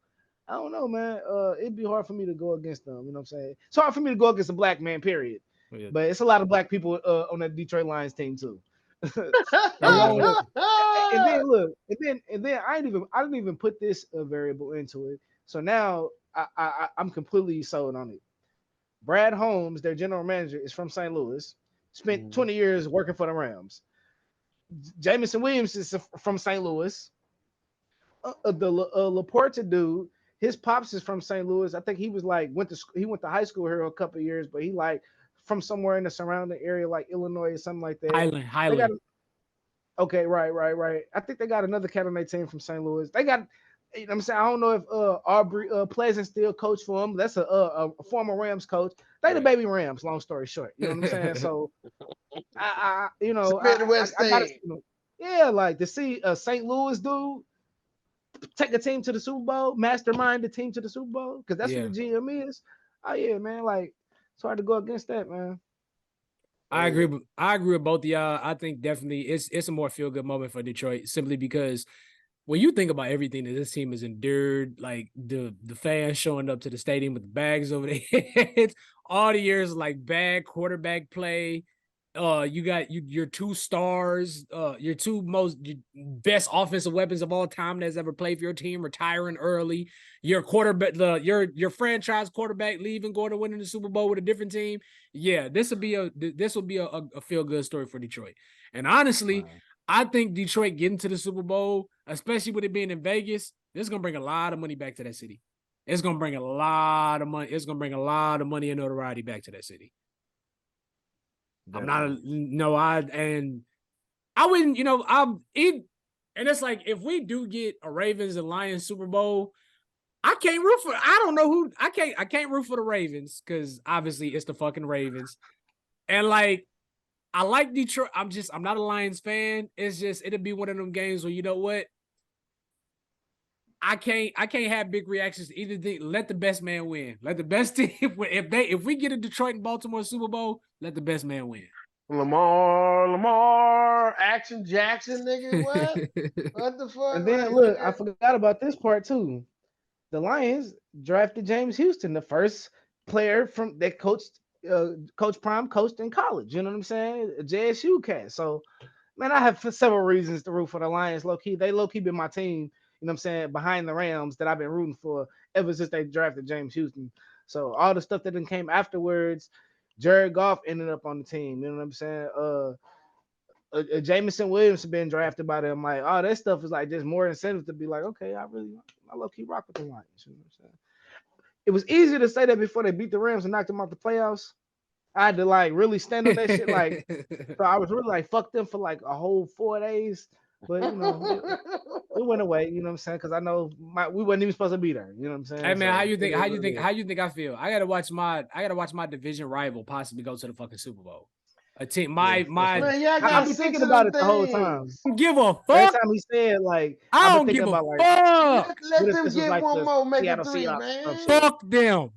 I don't know, man. It'd be hard for me to go against them. You know what I'm saying? It's hard for me to go against a black man, period. Yeah. But it's a lot of black people on that Detroit Lions team too. Along with, and then look, and then I didn't even put this variable into it. So now I'm completely sold on it. Brad Holmes, their general manager, is from St. Louis. Spent 20 years working for the Rams. Jameson Williams is from St. Louis. The Laporta dude, his pops is from St. Louis. I think he was like went to high school here a couple of years, but he like from somewhere in the surrounding area, like Illinois or something like that. They got Highland. okay, right. I think they got another cat on their team from St. Louis. They got, you know what I'm saying? I don't know if Aubrey Pleasant still coach for them. That's a former Rams coach. They the baby Rams. Long story short, you know what I'm saying? So It's a Midwest I got thing. yeah, like to see a St. Louis dude take a team to the Super Bowl, mastermind the team to the Super Bowl, because that's what the GM is. Oh yeah, man. Like it's hard to go against that, man. I agree with both of y'all. I think definitely it's a more feel good moment for Detroit simply because when you think about everything that this team has endured, like the fans showing up to the stadium with the bags over their heads, all the years of like bad quarterback play. You got your two stars, your two best offensive weapons of all time that's ever played for your team retiring early. Your quarterback, your franchise quarterback leaving, going to winning the Super Bowl with a different team. Yeah, this will be a feel good story for Detroit. And honestly, I think Detroit getting to the Super Bowl, especially with it being in Vegas, this is gonna bring a lot of money back to that city. It's gonna bring a lot of money. It's gonna bring a lot of money and notoriety back to that city. And I wouldn't, and it's like if we do get a Ravens and Lions Super Bowl, I can't root for. I don't know who. I can't root for the Ravens because obviously it's the fucking Ravens, and like I like Detroit. I'm not a Lions fan. It's just it'll be one of them games where you know what? I can't have big reactions to either thing. Let the best man win. Let the best team if we get a Detroit and Baltimore Super Bowl, let the best man win. Lamar, Action Jackson, nigga. What? What the fuck? And then Like, look, I nigga. forgot about this part too. The Lions drafted James Houston, the first player from that Coach Prime coached in college. You know what I'm saying? A JSU cat. So man, I have several reasons to root for the Lions. Low key, they low key been my team. You know what I'm saying? Behind the Rams that I've been rooting for ever since they drafted James Houston. So all the stuff that then came afterwards, Jared Goff ended up on the team. You know what I'm saying? Jameson Williams has been drafted by them. Like, all that stuff is like just more incentive to be like, okay, I low key rock with the Lions. You know what I'm saying? It was easier to say that before they beat the Rams and knocked them out the playoffs. I had to like really stand on that shit. Like, so I was really like, fuck them for like a whole 4 days. But you know, it went away. You know what I'm saying? Because I know we wasn't even supposed to be there. You know what I'm saying? Hey man, So how you it think? is what it is. How you think I feel? I gotta watch my division rival possibly go to the fucking Super Bowl. A team, Yeah, that's my. right. Man, y'all I've got been 6 thinking of about them it the whole time. things. I don't give a Every fuck. time he said like, I I've been don't thinking give a about like, fuck. Let what if them this was get like one the more, make it Seattle 3, Seahawks or some man. shit? Fuck them.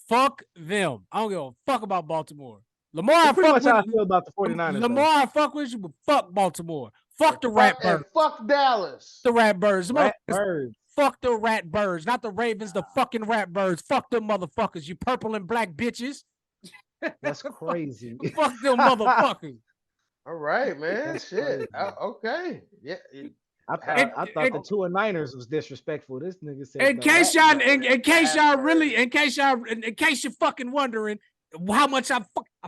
Fuck them. I don't give a fuck about Baltimore. Lamar, I That's pretty fuck much how with I feel about the 49ers Lamar, though. I fuck with you, but fuck Baltimore. Fuck the Fuck Ratbirds. and fuck Dallas. The Ratbirds. The Rat motherfuckers. birds. Fuck the Ratbirds, not the Ravens, the fucking Ratbirds. Fuck them motherfuckers, you purple and black bitches. That's crazy. Fuck them motherfuckers. All right, man. That's Shit. crazy. Okay. Yeah. And, I thought and, the two Niners was disrespectful. This nigga said in the case rat y'all, bird. in case you're fucking wondering how much I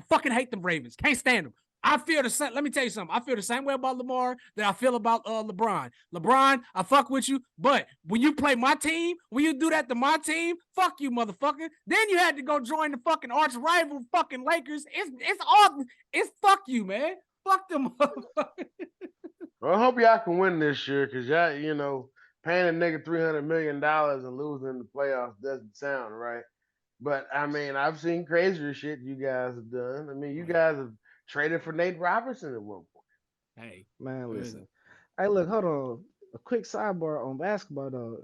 fucking hate them Ravens. Can't stand them. I feel the same. Let me tell you something. I feel the same way about Lamar that I feel about LeBron. LeBron, I fuck with you, but when you play my team, when you do that to my team, fuck you, motherfucker. Then you had to go join the fucking arch rival fucking Lakers. It's fuck you, man. Fuck them motherfuckers. Well, I hope y'all can win this year because y'all, paying a nigga $300 million and losing in the playoffs doesn't sound right. But I mean, I've seen crazier shit you guys have done. I mean, you guys have traded for Nate Robertson at one point. Hey, Man, listen. Hey, look, hold on. A quick sidebar on basketball though.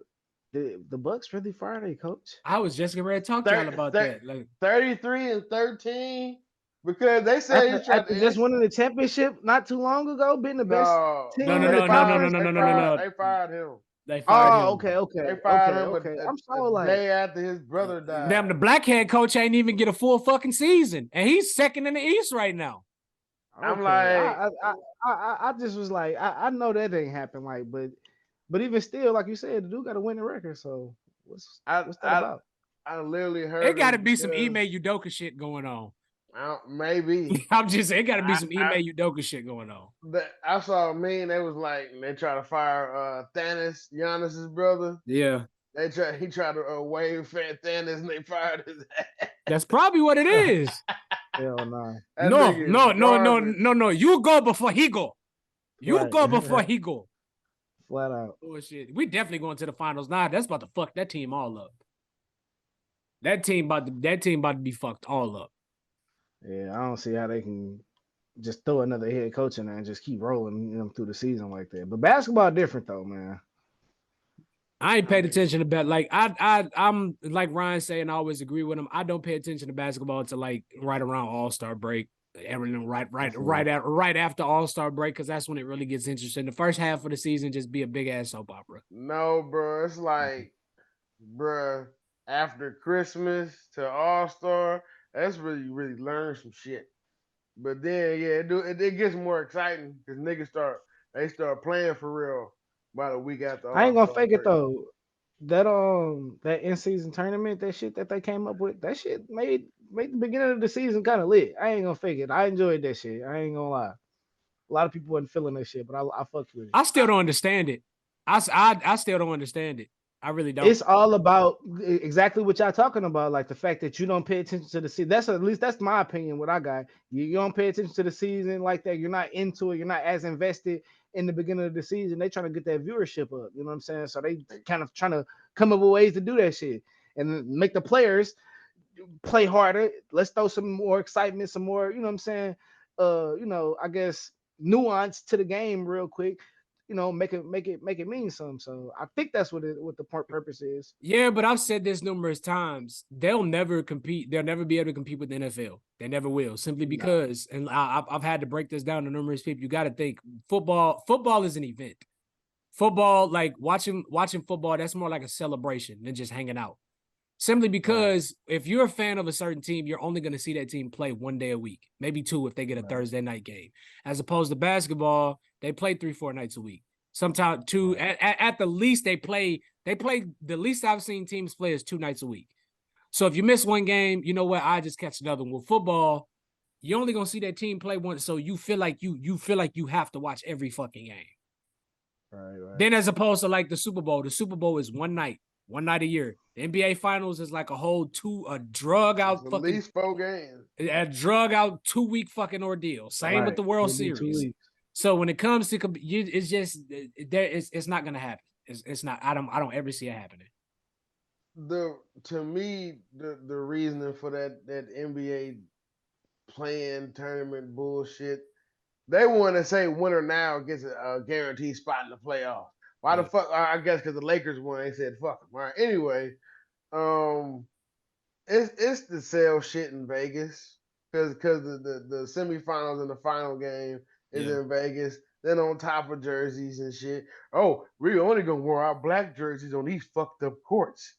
The Bucks really fired their coach. I was just getting ready to talk to y'all about that. Like, 33-13 because they said After, he's trying after just to. winning the championship not too long ago, being the best No, team no, in they the conference. they fired him. They fired Oh, him. okay, okay, They fired okay, him okay. I'm a so like, day after his brother Damn, died. the black head coach ain't even get a full fucking season, and he's second in the East right now. I'm okay. like, I just was like, I know that ain't happen. Like, but even still, like you said, the dude got a winning record. So I what's that I about? I literally It heard got to him be some Ime because Udoka shit going on. maybe I'm just saying, it got to be I, some Ime I Udoka shit going on. I saw a meme. They was like they try to fire Thanos, Giannis's brother. Yeah, He tried to wave Fat Thanos and they fired his ass. that's probably what it is. Hell no. That No, nigga no, is no, no, garbage. no, no. You go before he go. You Right. go before he go. Flat out. Oh shit, we definitely going to the finals. Nah, that's about to fuck that team all up. That team about to be fucked all up. Yeah, I don't see how they can just throw another head coach in there and just keep rolling them through the season like that. But basketball different though, man. I ain't paid attention to bet. Like I'm like Ryan saying, I always agree with him. I don't pay attention to basketball until like right around All-Star break. Everything right after All-Star break, because that's when it really gets interesting. The first half of the season just be a big ass soap opera. No, bro. It's like, bro, after Christmas to All Star, that's where you really learn some shit. But then, yeah, it gets more exciting because niggas start playing for real about a week after I ain't All gonna Star fake it break. though. That in season tournament, that shit that they came up with, that shit made the beginning of the season kind of lit. I ain't gonna fake it. I enjoyed that shit. I ain't gonna lie. A lot of people wasn't feeling that shit, but I fucked with it. I still don't understand it. I still don't understand it. I really don't. It's all about exactly what y'all talking about, like the fact that you don't pay attention to the season. That's at least that's my opinion. What I got, you don't pay attention to the season like that. You're not into it. You're not as invested in the beginning of the season. They trying to get that viewership up. You know what I'm saying? So they kind of trying to come up with ways to do that shit and make the players play harder. Let's throw some more excitement, some more. You know what I'm saying? I guess nuance to the game real quick. Make it mean something. So I think that's what the purpose is. Yeah, but I've said this numerous times. They'll never compete. They'll never be able to compete with the NFL. They never will, simply because. And I've had to break this down to numerous people. You got to think football. Football is an event. Football, like watching football, that's more like a celebration than just hanging out. Simply because if you're a fan of a certain team, you're only going to see that team play one day a week, maybe two if they get a Thursday night game. As opposed to basketball, they play 3-4 nights a week. Sometimes two. At the least, they play. The least I've seen teams play is 2 nights a week. So if you miss one game, you know what? I just catch another one. With football, you're only gonna see that team play once, so you feel like you have to watch every fucking game. Right. Then as opposed to like the Super Bowl is one night a year. The NBA Finals is like a drug out At fucking least 4 games. a drug out 2-week fucking ordeal. Same with the World Series. So when it comes to it's just it's not gonna happen. It's not. I don't ever see it happening. To me, the reasoning for that NBA playing tournament bullshit, they want to say winner now gets a guaranteed spot in the playoffs. Why the fuck? I guess because the Lakers won, they said fuck them. All right. Anyway, it's the sell shit in Vegas because the semifinals and the final game is in Vegas. Then on top of jerseys and shit. Oh, we only gonna wear our black jerseys on these fucked up courts.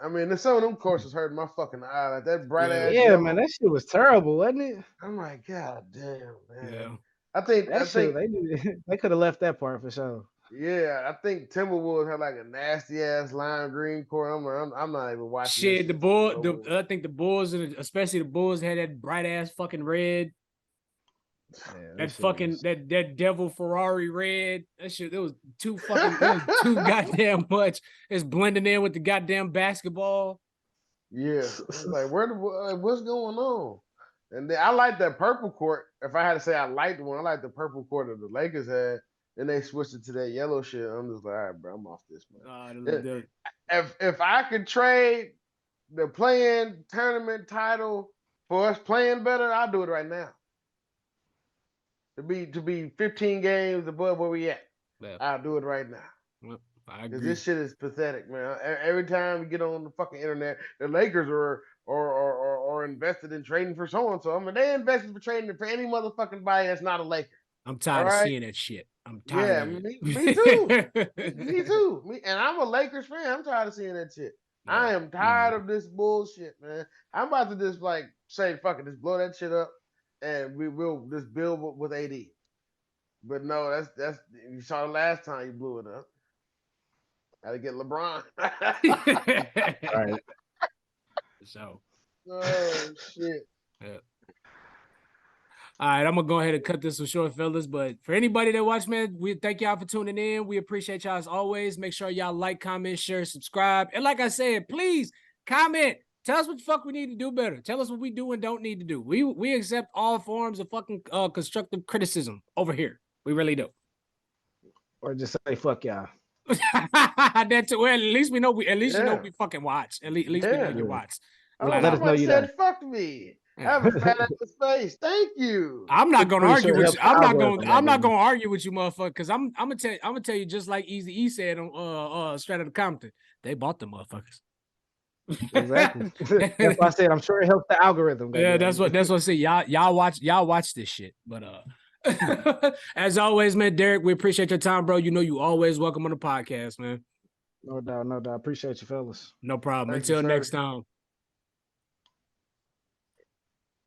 I mean, some of them courts was hurting my fucking eye. Like that bright ass. Yeah, man, that shit was terrible, wasn't it? I'm like, God damn, man. Yeah. I think they could have left that part for sure. Yeah, I think Timberwolves had like a nasty ass lime green court. I'm not even watching. Shit, I think the Bulls, especially the Bulls, had that bright ass fucking red. That fucking that devil Ferrari red. That shit, it was too goddamn much. It's blending in with the goddamn basketball. Yeah, it's like what's going on? And then I like that purple court. If I had to say I liked one, I like the purple court that the Lakers had. Then they switched it to that yellow shit. I'm just like, all right, bro, I'm off this, man. If I could trade the playing tournament title for us playing better, I'll do it right now. To be 15 games above where we at, I'll do it right now. Well, I agree. Because this shit is pathetic, man. Every time we get on the fucking internet, the Lakers are invested in trading for so and so. I mean, they invested for trading for any motherfucking body that's not a Laker. I'm tired of seeing that shit. I'm tired of it. Me too. Me too. And I'm a Lakers fan. I'm tired of seeing that shit. Yeah. I am tired of this bullshit, man. I'm about to just like say, fuck it, just blow that shit up, and we will just build with AD. But no, that's you saw the last time you blew it up. Gotta get LeBron. Right. So. Oh shit. Yeah. All right, I'm gonna go ahead and cut this one short, fellas. But for anybody that watch, man, we thank y'all for tuning in. We appreciate y'all as always. Make sure y'all like, comment, share, subscribe, and like I said, please comment. Tell us what the fuck we need to do better. Tell us what we do and don't need to do. We accept all forms of fucking constructive criticism over here. We really do. Or just say fuck y'all. That's well. At least we know you know we fucking watch. At least we know you watch. Let us know you said fuck me. Have a fat ass face. Thank you. I'm not gonna argue with you. I'm not gonna argue with you, motherfucker. Because I'm gonna tell you just like Eazy-E said on Straight Outta Compton. They bought the motherfuckers. Exactly. That's why I said I'm sure it helped the algorithm. Yeah, that's what I say. Y'all watch this shit. But as always, man, Derrick, we appreciate your time, bro. You know you always welcome on the podcast, man. No doubt. Appreciate you, fellas. No problem. Until next time.